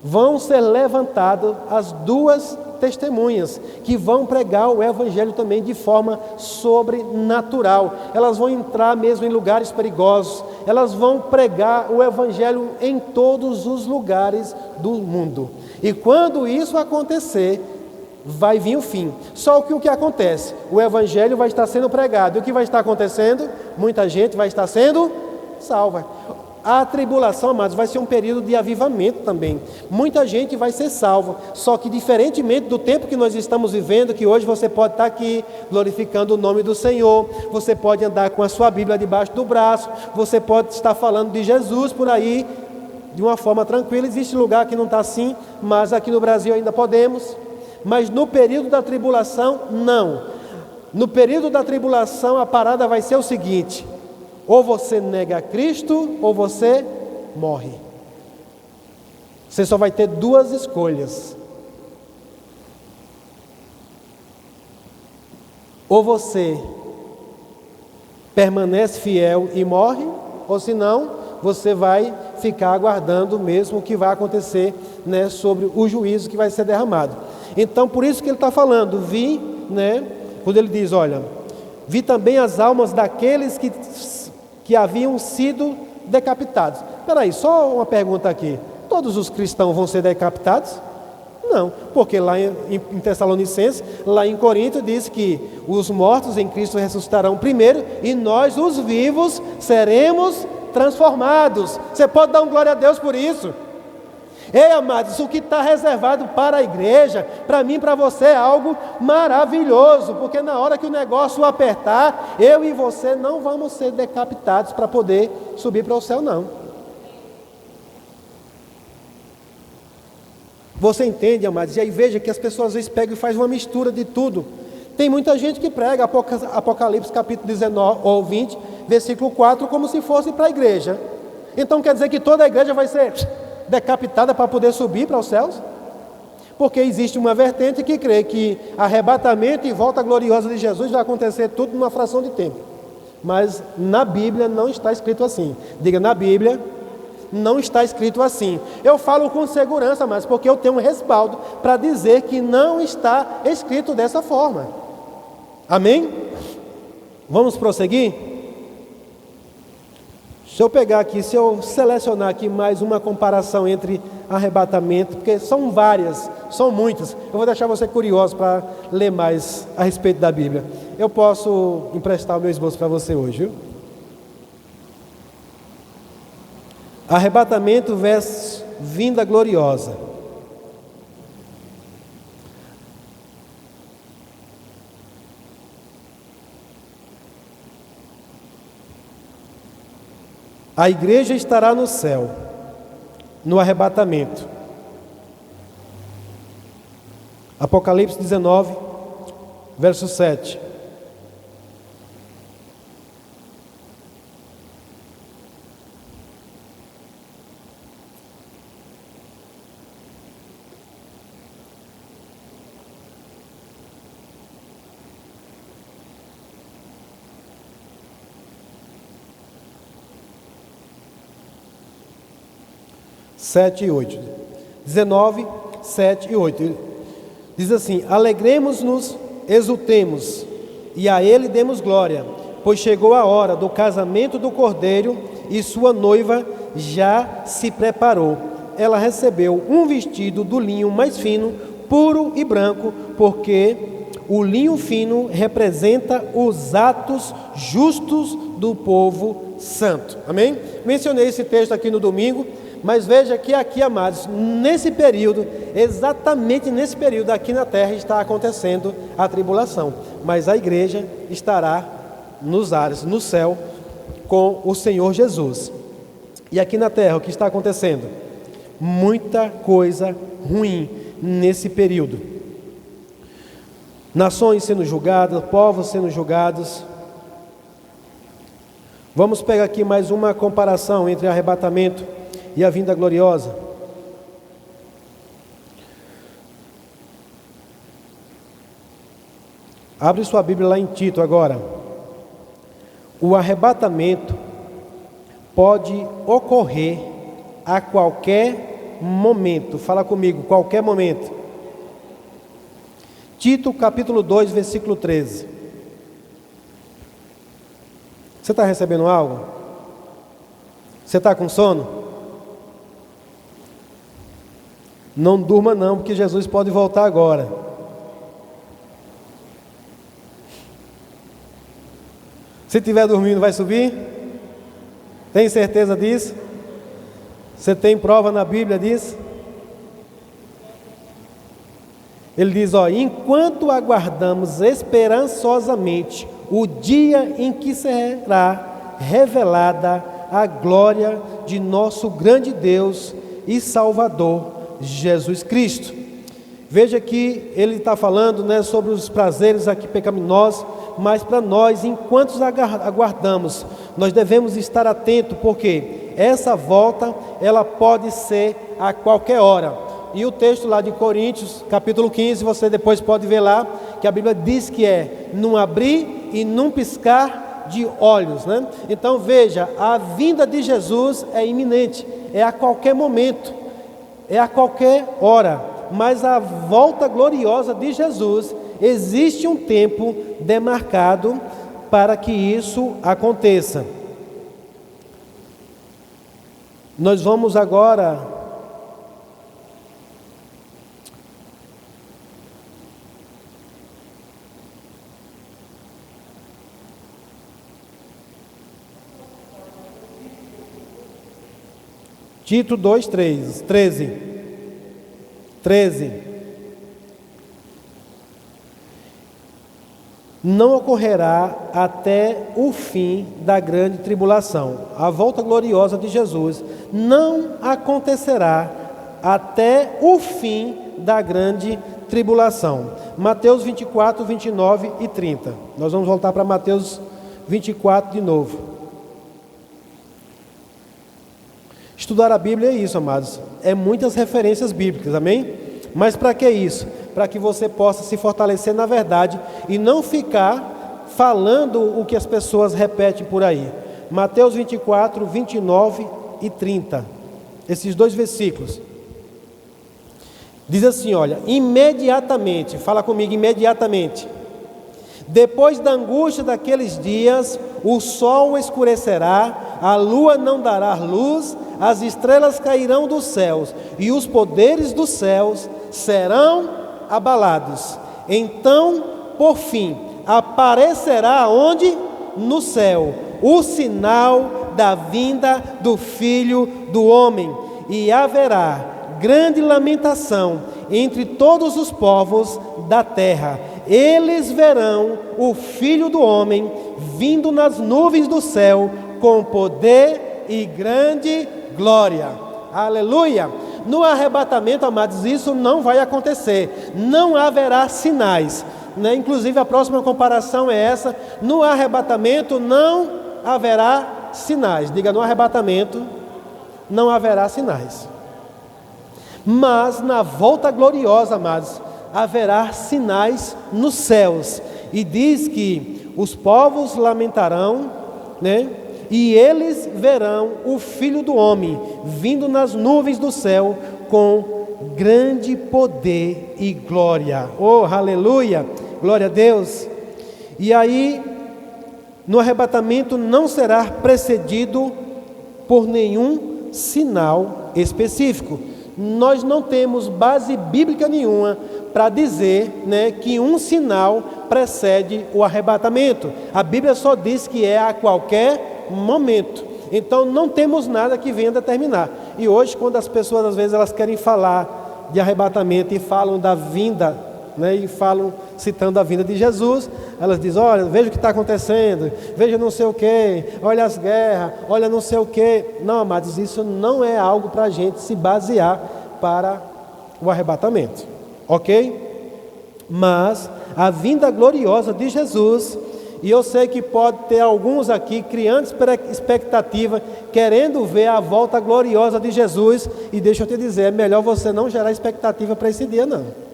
vão ser levantadas as duas testemunhas, que vão pregar o Evangelho também de forma sobrenatural. Elas vão entrar mesmo em lugares perigosos, elas vão pregar o Evangelho em todos os lugares do mundo. E quando isso acontecer, vai vir o fim. Só que o que acontece? O Evangelho vai estar sendo pregado. E o que vai estar acontecendo? Muita gente vai estar sendo salva. A tribulação, amados, vai ser um período de avivamento também. Muita gente vai ser salva. Só que diferentemente do tempo que nós estamos vivendo, que hoje você pode estar aqui glorificando o nome do Senhor, você pode andar com a sua Bíblia debaixo do braço, você pode estar falando de Jesus por aí, de uma forma tranquila. Existe lugar que não está assim, mas aqui no Brasil ainda podemos. Mas no período da tribulação, não. No período da tribulação, a parada vai ser o seguinte: ou você nega Cristo, ou você morre. Você só vai ter duas escolhas. Ou você permanece fiel e morre, ou senão você vai ficar aguardando mesmo o que vai acontecer, né, sobre o juízo que vai ser derramado. Então, por isso que ele está falando, vi, né, quando ele diz, olha, vi também as almas daqueles que haviam sido decapitados. Espera aí, só uma pergunta aqui. Todos os cristãos vão ser decapitados? Não, porque lá em Tessalonicenses, lá em Corinto, diz que os mortos em Cristo ressuscitarão primeiro e nós, os vivos, seremos transformados. Você pode dar um glória a Deus por isso? Ei, amados, o que está reservado para a igreja, para mim e para você, é algo maravilhoso, porque na hora que o negócio apertar, eu e você não vamos ser decapitados para poder subir para o céu, não. Você entende, amados? E aí veja que as pessoas às vezes pegam e fazem uma mistura de tudo. Tem muita gente que prega Apocalipse capítulo 19 ou 20, versículo 4, como se fosse para a igreja. Então quer dizer que toda a igreja vai ser decapitada para poder subir para os céus? Porque existe uma vertente que crê que arrebatamento e volta gloriosa de Jesus vai acontecer tudo numa fração de tempo. Mas na Bíblia não está escrito assim. Diga, na Bíblia não está escrito assim. Eu falo com segurança, mas porque eu tenho um respaldo para dizer que não está escrito dessa forma. Amém? Vamos prosseguir? Se eu pegar aqui, se eu selecionar aqui mais uma comparação entre arrebatamento, porque são várias, são muitas, eu vou deixar você curioso para ler mais a respeito da Bíblia. Eu posso emprestar o meu esboço para você hoje, viu? Arrebatamento versus vinda gloriosa. A igreja estará no céu, no arrebatamento. Apocalipse 19, verso 7. 7 e 8. 19, 7 e 8. Diz assim: alegremos-nos, exultemos, e a Ele demos glória, pois chegou a hora do casamento do Cordeiro, e sua noiva já se preparou. Ela recebeu um vestido do linho mais fino, puro e branco, porque o linho fino representa os atos justos do povo santo. Amém? Mencionei esse texto aqui no domingo, mas veja que aqui, amados, nesse período, exatamente nesse período aqui na terra está acontecendo a tribulação, mas a igreja estará nos ares, no céu, com o Senhor Jesus. E aqui na terra, o que está acontecendo? Muita coisa ruim nesse período. Nações sendo julgadas, povos sendo julgados. Vamos pegar aqui mais uma comparação entre arrebatamento e a vinda gloriosa. Abre sua Bíblia lá em Tito agora. O arrebatamento pode ocorrer a qualquer momento. Fala comigo, qualquer momento. Tito capítulo 2, versículo 13. Você está recebendo algo? Você está com sono? Não durma não, porque Jesus pode voltar agora. Se estiver dormindo, vai subir? Tem certeza disso? Você tem prova na Bíblia disso? Ele diz, enquanto aguardamos esperançosamente o dia em que será revelada a glória de nosso grande Deus e Salvador, Jesus Cristo. Veja que ele está falando, sobre os prazeres aqui pecaminosos, mas para nós, enquanto aguardamos, nós devemos estar atentos, porque essa volta, ela pode ser a qualquer hora. E o texto lá de Coríntios, capítulo 15, você depois pode ver lá, que a Bíblia diz que é num abrir e num piscar de olhos, Então veja, a vinda de Jesus é iminente, é a qualquer momento, é a qualquer hora, mas a volta gloriosa de Jesus, existe um tempo demarcado para que isso aconteça. Nós vamos agora Tito 2, 13. Não ocorrerá até o fim da grande tribulação. A volta gloriosa de Jesus não acontecerá até o fim da grande tribulação. Mateus 24, 29 e 30. Nós vamos voltar para Mateus 24 de novo. Estudar a Bíblia é isso, amados. É muitas referências bíblicas, amém? Mas para que isso? Para que você possa se fortalecer na verdade e não ficar falando o que as pessoas repetem por aí. Mateus 24, 29 e 30. Esses dois versículos. Diz assim, imediatamente, fala comigo, imediatamente. Depois da angústia daqueles dias, o sol escurecerá, a lua não dará luz, as estrelas cairão dos céus, e os poderes dos céus serão abalados. Então, por fim, aparecerá onde? No céu, o sinal da vinda do Filho do Homem, e haverá grande lamentação entre todos os povos da terra. Eles verão o Filho do Homem vindo nas nuvens do céu com poder e grande glória. Aleluia! No arrebatamento, amados, isso não vai acontecer. Não haverá sinais, Inclusive a próxima comparação é essa. No arrebatamento não haverá sinais. Diga, no arrebatamento não haverá sinais. Mas na volta gloriosa, amados, haverá sinais nos céus. E diz que os povos lamentarão, e eles verão o Filho do Homem vindo nas nuvens do céu com grande poder e glória. Oh, aleluia! Glória a Deus! E aí, no arrebatamento não será precedido por nenhum sinal específico. Nós não temos base bíblica nenhuma para dizer, que um sinal precede o arrebatamento. A Bíblia só diz que é a qualquer momento. Então não temos nada que venha determinar. E hoje, quando as pessoas às vezes elas querem falar de arrebatamento e falam da vinda, e falam citando a vinda de Jesus, elas dizem: olha, veja o que está acontecendo, veja não sei o que, olha as guerras, olha não sei o que. Não, amados, isso não é algo para a gente se basear para o arrebatamento, ok? Mas a vinda gloriosa de Jesus, e eu sei que pode ter alguns aqui criando expectativa, querendo ver a volta gloriosa de Jesus, e deixa eu te dizer, é melhor você não gerar expectativa para esse dia não.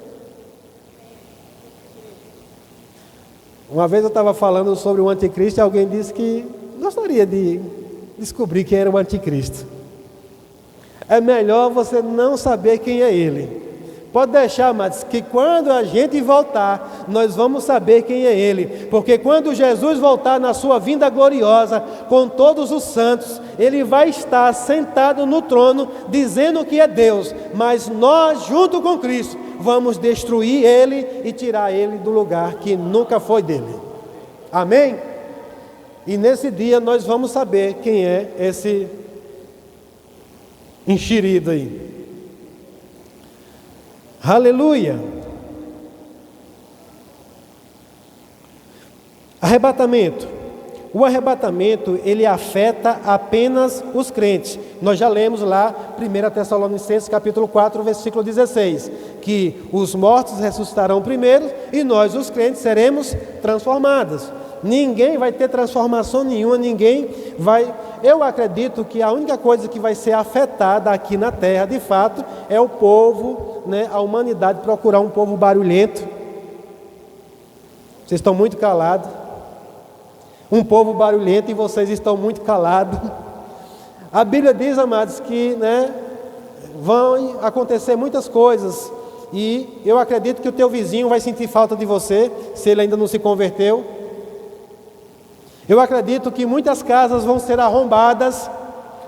Uma vez eu estava falando sobre o anticristo e alguém disse que gostaria de descobrir quem era o anticristo. É melhor você não saber quem é ele. Pode deixar, mas que quando a gente voltar, nós vamos saber quem é ele. Porque quando Jesus voltar na sua vinda gloriosa, com todos os santos, ele vai estar sentado no trono, dizendo que é Deus. Mas nós, junto com Cristo, vamos destruir ele e tirar ele do lugar que nunca foi dele. Amém? E nesse dia nós vamos saber quem é esse enxerido aí. Aleluia! Arrebatamento. O arrebatamento, ele afeta apenas os crentes. Nós já lemos lá, 1 Tessalonicenses capítulo 4, versículo 16, que os mortos ressuscitarão primeiro e nós, os crentes, seremos transformados. Ninguém vai ter transformação nenhuma, ninguém vai... Eu acredito que a única coisa que vai ser afetada aqui na terra, de fato, é o povo, a humanidade procurar um povo barulhento. Vocês estão muito calados. Um povo barulhento e vocês estão muito calados. A Bíblia diz, amados, que vão acontecer muitas coisas. E eu acredito que o teu vizinho vai sentir falta de você, se ele ainda não se converteu. Eu acredito que muitas casas vão ser arrombadas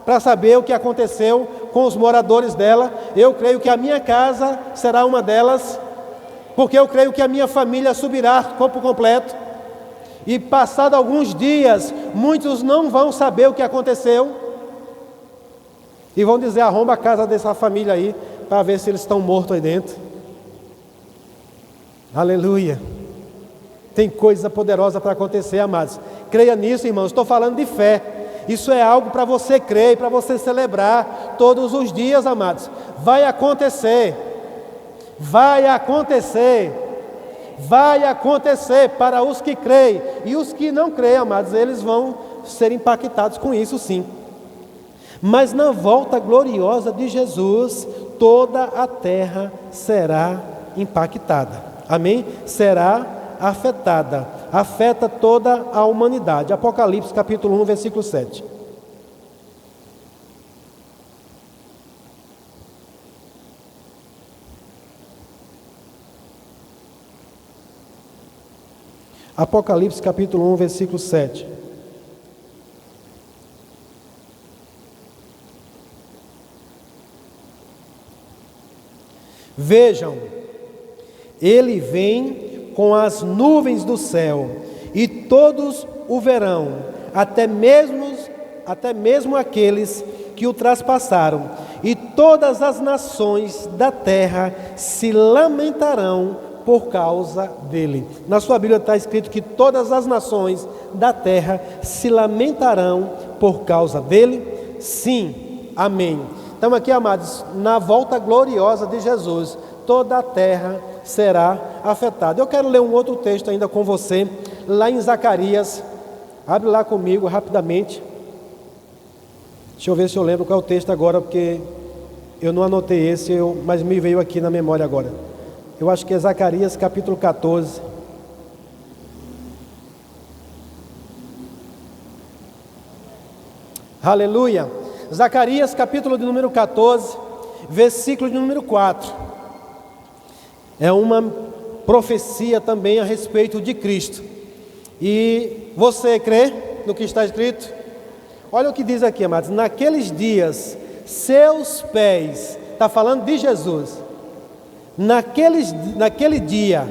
para saber o que aconteceu com os moradores dela. Eu creio que a minha casa será uma delas, porque eu creio que a minha família subirá por completo. E passado alguns dias, muitos não vão saber o que aconteceu e vão dizer: arromba a casa dessa família aí, para ver se eles estão mortos aí dentro. Aleluia! Tem coisa poderosa para acontecer, amados. Creia nisso, irmãos. Estou falando de fé. Isso é algo para você crer e para você celebrar todos os dias, amados. Vai acontecer. Vai acontecer. Vai acontecer para os que creem. E os que não creem, amados, eles vão ser impactados com isso, sim. Mas na volta gloriosa de Jesus, toda a terra será impactada. Amém? Será afetada, afeta toda a humanidade. Apocalipse capítulo 1, versículo 7. Apocalipse capítulo 1, versículo 7. Vejam, ele vem com as nuvens do céu, e todos o verão, até mesmo aqueles que o traspassaram, e todas as nações da terra se lamentarão por causa dele. Na sua Bíblia está escrito que todas as nações da terra se lamentarão por causa dele? Sim, amém. Então aqui, amados, na volta gloriosa de Jesus, toda a terra será afetada. Eu quero ler um outro texto ainda com você, lá em Zacarias. Abre lá comigo rapidamente. Deixa eu ver se eu lembro qual é o texto agora, porque eu não anotei esse, mas me veio aqui na memória agora. Eu acho que é Zacarias capítulo 14. Aleluia. Zacarias capítulo de número 14, versículo de número 4. É uma profecia também a respeito de Cristo. E você crê no que está escrito? Olha o que diz aqui, amados. Naqueles dias, seus pés, está falando de Jesus. Naquele dia,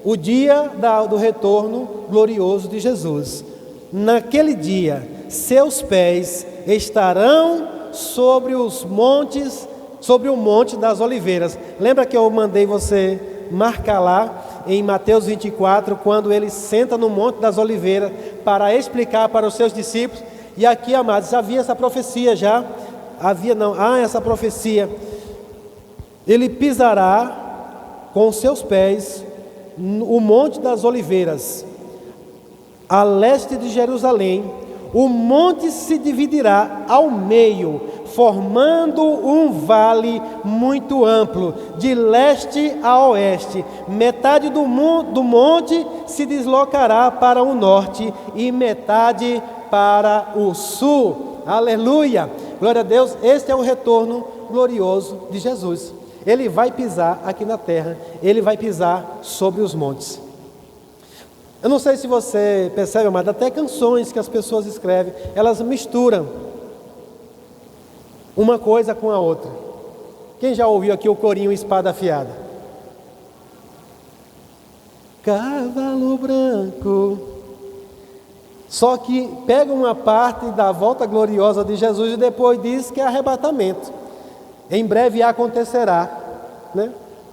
o dia do retorno glorioso de Jesus. Naquele dia, seus pés estarão sobre os montes, sobre o monte das oliveiras. Lembra que eu mandei você marcar lá em Mateus 24, quando ele senta no monte das oliveiras para explicar para os seus discípulos? E aqui, amados, havia essa profecia já. Há essa profecia. Ele pisará com os seus pés o monte das oliveiras, a leste de Jerusalém. O monte se dividirá ao meio, formando um vale muito amplo, de leste a oeste. Metade do monte se deslocará para o norte e metade para o sul. Aleluia! Glória a Deus. Este é o retorno glorioso de Jesus. Ele vai pisar aqui na terra, ele vai pisar sobre os montes. Eu não sei se você percebe, mas até canções que as pessoas escrevem, elas misturam uma coisa com a outra. Quem já ouviu aqui o corinho Espada Afiada? Cavalo branco. Só que pega uma parte da volta gloriosa de Jesus e depois diz que é arrebatamento. Em breve acontecerá, né?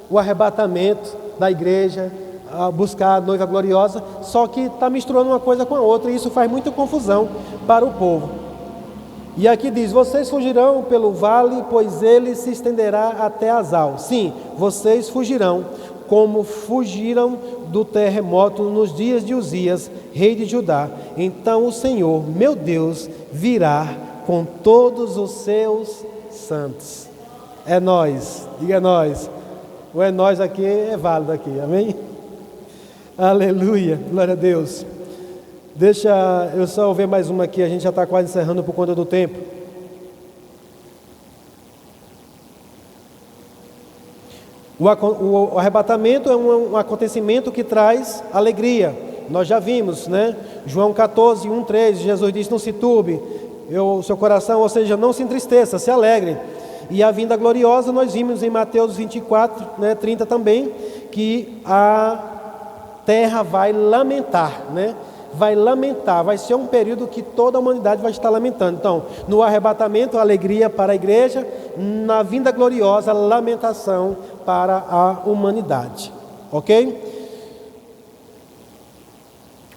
O arrebatamento da igreja, a buscar a noiva gloriosa, só que está misturando uma coisa com a outra, e isso faz muita confusão para o povo. E aqui diz: vocês fugirão pelo vale, pois ele se estenderá até Azal. Sim, vocês fugirão, como fugiram do terremoto nos dias de Uzias, rei de Judá. Então o Senhor, meu Deus, virá com todos os seus santos. É nós, diga nós. O é nós aqui é válido aqui, amém? Aleluia, glória a Deus. Deixa eu só ver mais uma aqui, a gente já está quase encerrando por conta do tempo. O arrebatamento é um acontecimento que traz alegria. Nós já vimos, né? João 14, 1, 3, Jesus disse: não se turbe o seu coração, ou seja, não se entristeça, se alegre. E a vinda gloriosa nós vimos em Mateus 24, né, 30 também, que a terra vai lamentar, né? Vai lamentar, vai ser um período que toda a humanidade vai estar lamentando. Então, no arrebatamento, alegria para a igreja; na vinda gloriosa, lamentação para a humanidade. Ok?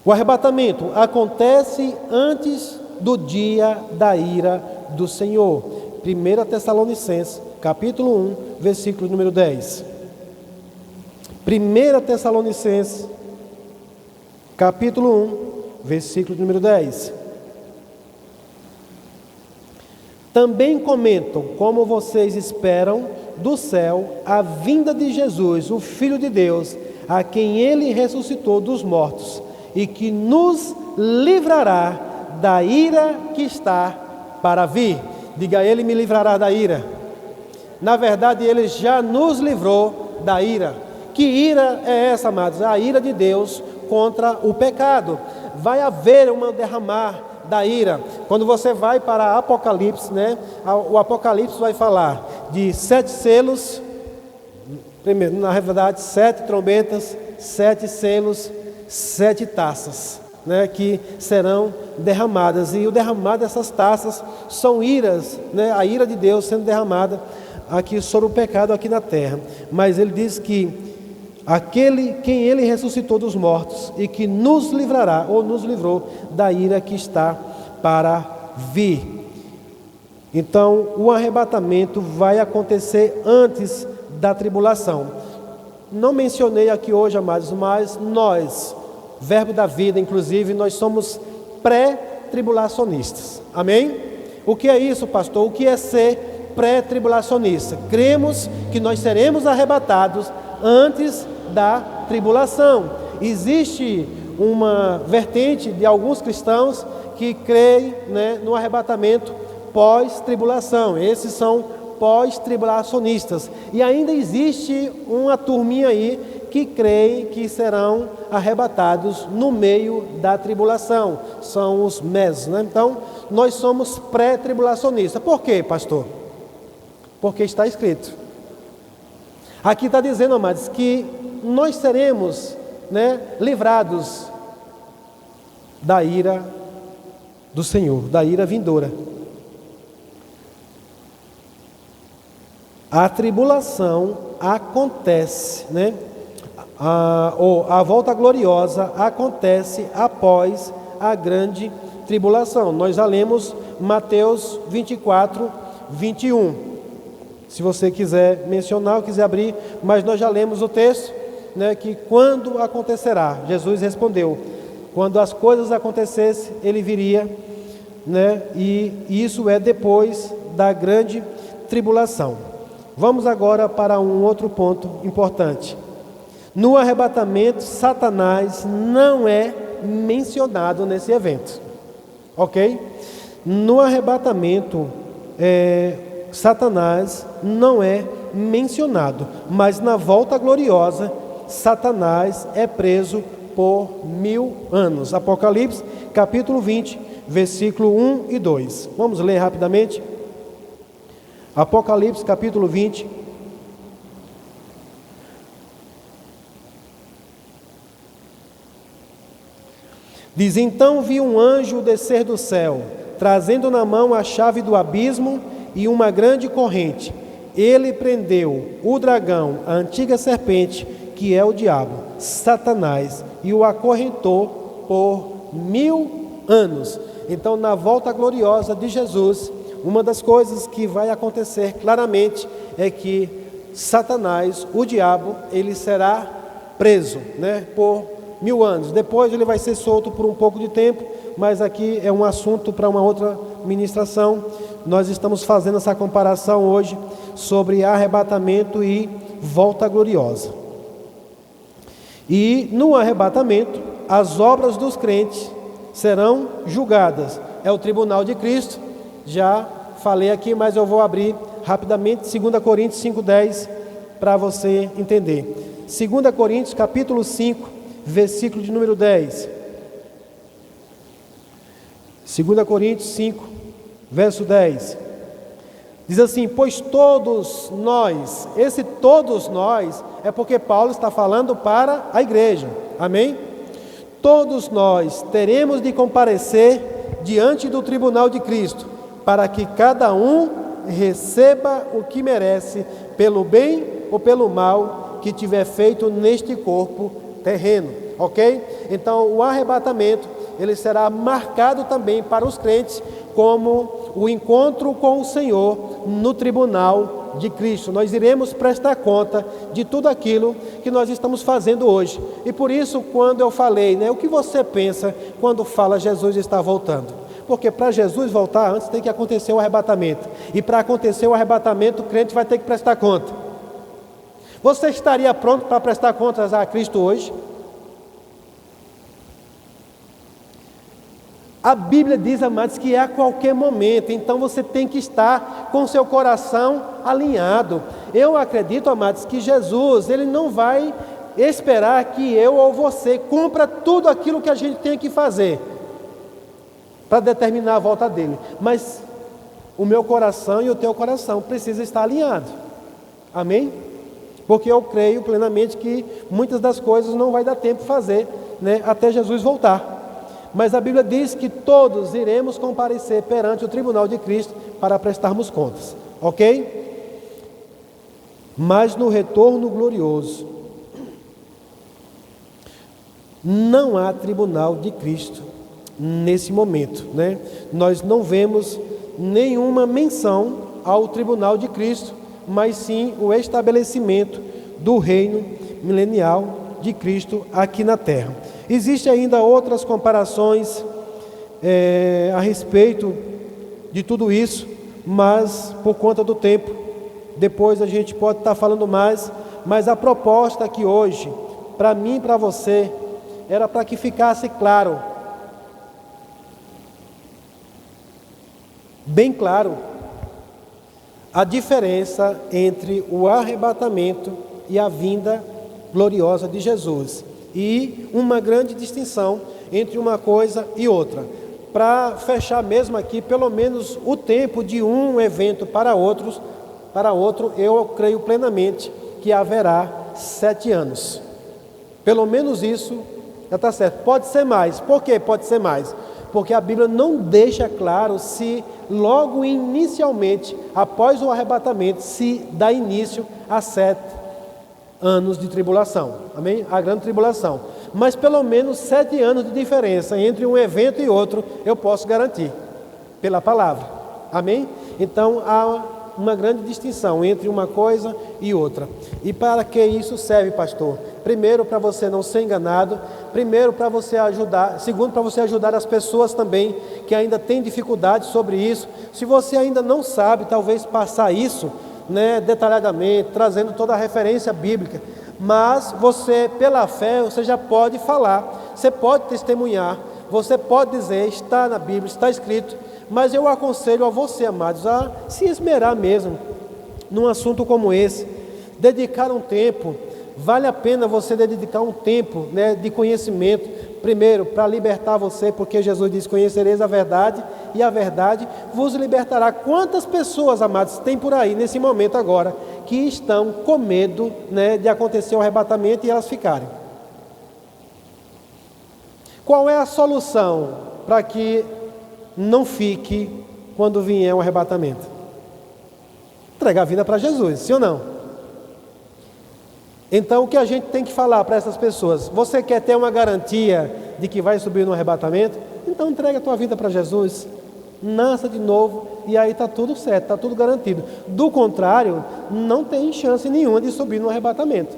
O arrebatamento acontece antes do dia da ira do Senhor. 1 Tessalonicenses, capítulo 1, versículo número 10. 1 Tessalonicenses, capítulo 1, versículo número 10. Também comentam como vocês esperam do céu a vinda de Jesus, o Filho de Deus, a quem ele ressuscitou dos mortos, e que nos livrará da ira que está para vir. Diga: ele me livrará da ira. Na verdade, ele já nos livrou da ira. Que ira é essa, amados? A ira de Deus contra o pecado. Vai haver um derramar da ira. Quando você vai para Apocalipse, né? O Apocalipse vai falar de 7 selos, primeiro, na verdade, 7 trombetas, 7 selos, 7 taças, né, que serão derramadas. E o derramar dessas taças são iras, né, a ira de Deus sendo derramada aqui sobre o pecado aqui na terra. Mas ele diz que quem ele ressuscitou dos mortos e que nos livrará, ou nos livrou da ira que está para vir. Então, o arrebatamento vai acontecer antes da tribulação. Não mencionei aqui hoje, amados, mas nós, Verbo da Vida, inclusive, nós somos pré-tribulacionistas. Amém? O que é isso, pastor? O que é ser pré-tribulacionista? Cremos que nós seremos arrebatados antes da tribulação. Existe uma vertente de alguns cristãos que creem, né, no arrebatamento pós-tribulação. Esses são pós-tribulacionistas. E ainda existe uma turminha aí que creem que serão arrebatados no meio da tribulação. São os MES, né? Então, nós somos pré-tribulacionistas. Por quê, pastor? Porque está escrito. Aqui está dizendo, amados, que nós seremos, né, livrados da ira do Senhor, da ira vindoura. A tribulação acontece, né? A volta gloriosa acontece após a grande tribulação. Nós já lemos Mateus 24, 21. Se você quiser mencionar ou quiser abrir, mas nós já lemos o texto, né, que quando acontecerá, Jesus respondeu, quando as coisas acontecessem, ele viria, né, e isso é depois da grande tribulação. Vamos agora para um outro ponto importante. No arrebatamento, Satanás não é mencionado nesse evento, ok? No arrebatamento, Satanás não é mencionado, mas na volta gloriosa, Satanás é preso por 1000 anos. Apocalipse, capítulo 20, versículo 1 e 2. Vamos ler rapidamente? Apocalipse, capítulo 20. Diz: então vi um anjo descer do céu, trazendo na mão a chave do abismo e uma grande corrente. Ele prendeu o dragão, a antiga serpente, que é o diabo, Satanás, e o acorrentou por 1000 anos. Então, na volta gloriosa de Jesus, uma das coisas que vai acontecer claramente é que Satanás, o diabo, ele será preso, né, por 1000 anos. Depois ele vai ser solto por um pouco de tempo, mas aqui é um assunto para uma outra ministração. Nós estamos fazendo essa comparação hoje sobre arrebatamento e volta gloriosa. E no arrebatamento, as obras dos crentes serão julgadas. É o tribunal de Cristo. Já falei aqui, mas eu vou abrir rapidamente 2 Coríntios 5,10 para você entender. 2 Coríntios capítulo 5, versículo de número 10. 2 Coríntios 5, verso 10. Diz assim: pois todos nós, esse todos nós é porque Paulo está falando para a igreja, amém? Todos nós teremos de comparecer diante do tribunal de Cristo, para que cada um receba o que merece, pelo bem ou pelo mal que tiver feito neste corpo terreno, ok? Então o arrebatamento, ele será marcado também para os crentes como o encontro com o Senhor no tribunal de Cristo. Nós iremos prestar conta de tudo aquilo que nós estamos fazendo hoje. E por isso, quando eu falei, né, o que você pensa quando fala Jesus está voltando? Porque para Jesus voltar, antes tem que acontecer o arrebatamento. E para acontecer o arrebatamento, o crente vai ter que prestar conta. Você estaria pronto para prestar contas a Cristo hoje? A Bíblia diz, amados, que é a qualquer momento. Então você tem que estar com seu coração alinhado. Eu acredito, amados, que Jesus, ele não vai esperar que eu ou você cumpra tudo aquilo que a gente tem que fazer para determinar a volta dele. Mas o meu coração e o teu coração precisam estar alinhados. Amém? Porque eu creio plenamente que muitas das coisas não vai dar tempo de fazer, né, até Jesus voltar. Mas a Bíblia diz que todos iremos comparecer perante o tribunal de Cristo para prestarmos contas, ok? Mas no retorno glorioso, não há tribunal de Cristo nesse momento, né? Nós não vemos nenhuma menção ao tribunal de Cristo, mas sim o estabelecimento do reino milenial de Cristo aqui na terra. Existem ainda outras comparações a respeito de tudo isso, mas por conta do tempo, depois a gente pode estar falando mais, mas a proposta aqui hoje, para mim e para você, era para que ficasse claro, bem claro, a diferença entre o arrebatamento e a vinda gloriosa de Jesus, e uma grande distinção entre uma coisa e outra, para fechar mesmo aqui, pelo menos o tempo de um evento para outro, eu creio plenamente que haverá 7 anos, pelo menos isso já está certo. Pode ser mais. Por que pode ser mais? Porque a Bíblia não deixa claro se logo inicialmente, após o arrebatamento, se dá início a 7 anos de tribulação, amém? A grande tribulação. Mas pelo menos 7 anos de diferença entre um evento e outro, eu posso garantir, pela palavra, amém? Então há uma grande distinção entre uma coisa e outra. E para que isso serve, pastor? Primeiro, para você não ser enganado. Primeiro, para você ajudar. Segundo, para você ajudar as pessoas também que ainda têm dificuldade sobre isso. Se você ainda não sabe, talvez passar isso, detalhadamente, trazendo toda a referência bíblica. Mas você, pela fé, você já pode falar, você pode testemunhar, você pode dizer, está na Bíblia, está escrito. Mas eu aconselho a você, amados, a se esmerar mesmo num assunto como esse, dedicar um tempo. Vale a pena você dedicar um tempo, de conhecimento, primeiro para libertar você, porque Jesus diz: conhecereis a verdade e a verdade vos libertará. Quantas pessoas, amados, tem por aí nesse momento agora que estão com medo, de acontecer o arrebatamento e elas ficarem? Qual é a solução para que não fique quando vier o arrebatamento? Entregar a vida para Jesus, sim ou não? Então o que a gente tem que falar para essas pessoas? Você quer ter uma garantia de que vai subir no arrebatamento? Então entrega a tua vida para Jesus, nasça de novo e aí está tudo certo, está tudo garantido. Do contrário, não tem chance nenhuma de subir no arrebatamento.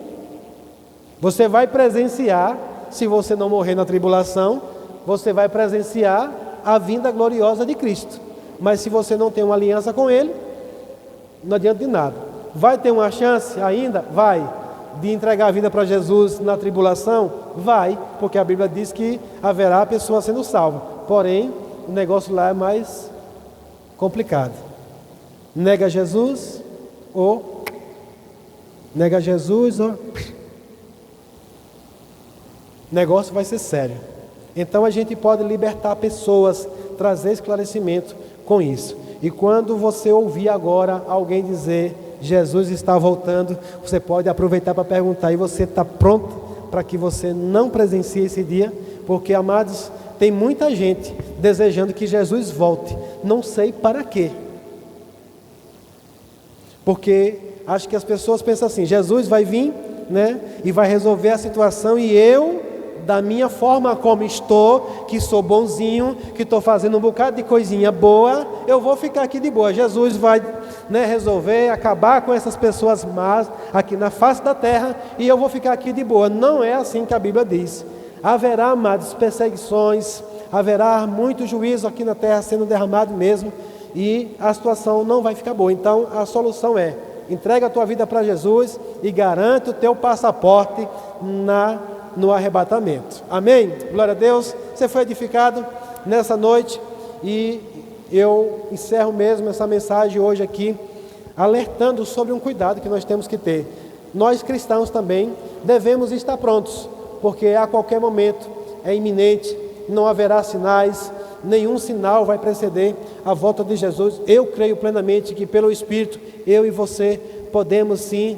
Você vai presenciar, se você não morrer na tribulação, você vai presenciar a vinda gloriosa de Cristo. Mas se você não tem uma aliança com Ele, não adianta de nada. Vai ter uma chance ainda? Vai. De entregar a vida para Jesus na tribulação? Vai, porque a Bíblia diz que haverá a pessoa sendo salva. Porém, o negócio lá é mais complicado. Nega Jesus ou negócio vai ser sério. Então a gente pode libertar pessoas, trazer esclarecimento com isso. E quando você ouvir agora alguém dizer: Jesus está voltando, você pode aproveitar para perguntar: e você está pronto para que você não presencie esse dia? Porque, amados, tem muita gente desejando que Jesus volte, não sei para quê. Porque acho que as pessoas pensam assim: Jesus vai vir, e vai resolver a situação, e eu, da minha forma como estou, que sou bonzinho, que estou fazendo um bocado de coisinha boa, eu vou ficar aqui de boa. Jesus vai resolver, acabar com essas pessoas más aqui na face da terra, e eu vou ficar aqui de boa. Não é assim que a Bíblia diz. Haverá, amados, perseguições, haverá muito juízo aqui na terra sendo derramado mesmo, e a situação não vai ficar boa. Então a solução é: entrega a tua vida para Jesus e garante o teu passaporte no arrebatamento. Amém? Glória a Deus. Você foi edificado nessa noite, e eu encerro mesmo essa mensagem hoje aqui, alertando sobre um cuidado que nós temos que ter. Nós cristãos também devemos estar prontos, porque a qualquer momento é iminente, não haverá sinais, nenhum sinal vai preceder a volta de Jesus. Eu creio plenamente que pelo Espírito, eu e você podemos sim,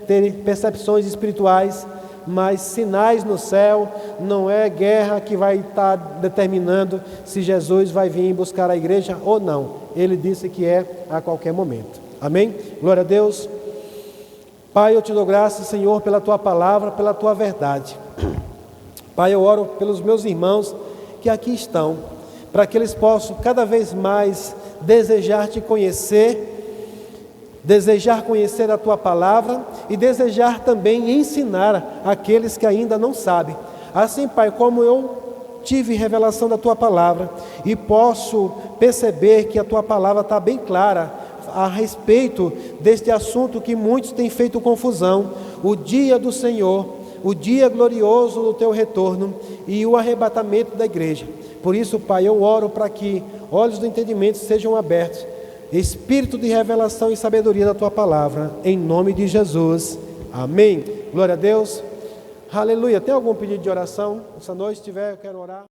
ter percepções espirituais, mas sinais no céu, não é guerra que vai estar determinando se Jesus vai vir buscar a igreja ou não. Ele disse que é a qualquer momento. Amém? Glória a Deus. Pai, eu te dou graças, Senhor, pela tua palavra, pela tua verdade. Pai, eu oro pelos meus irmãos que aqui estão, para que eles possam cada vez mais desejar te conhecer, desejar conhecer a tua palavra e desejar também ensinar aqueles que ainda não sabem. Assim, Pai, como eu tive revelação da tua palavra e posso perceber que a tua palavra está bem clara a respeito deste assunto que muitos têm feito confusão, o dia do Senhor, o dia glorioso do teu retorno e o arrebatamento da igreja. Por isso, Pai, eu oro para que olhos do entendimento sejam abertos, espírito de revelação e sabedoria da tua palavra, em nome de Jesus. Amém. Glória a Deus. Aleluia. Tem algum pedido de oração essa noite? Se tiver, eu quero orar.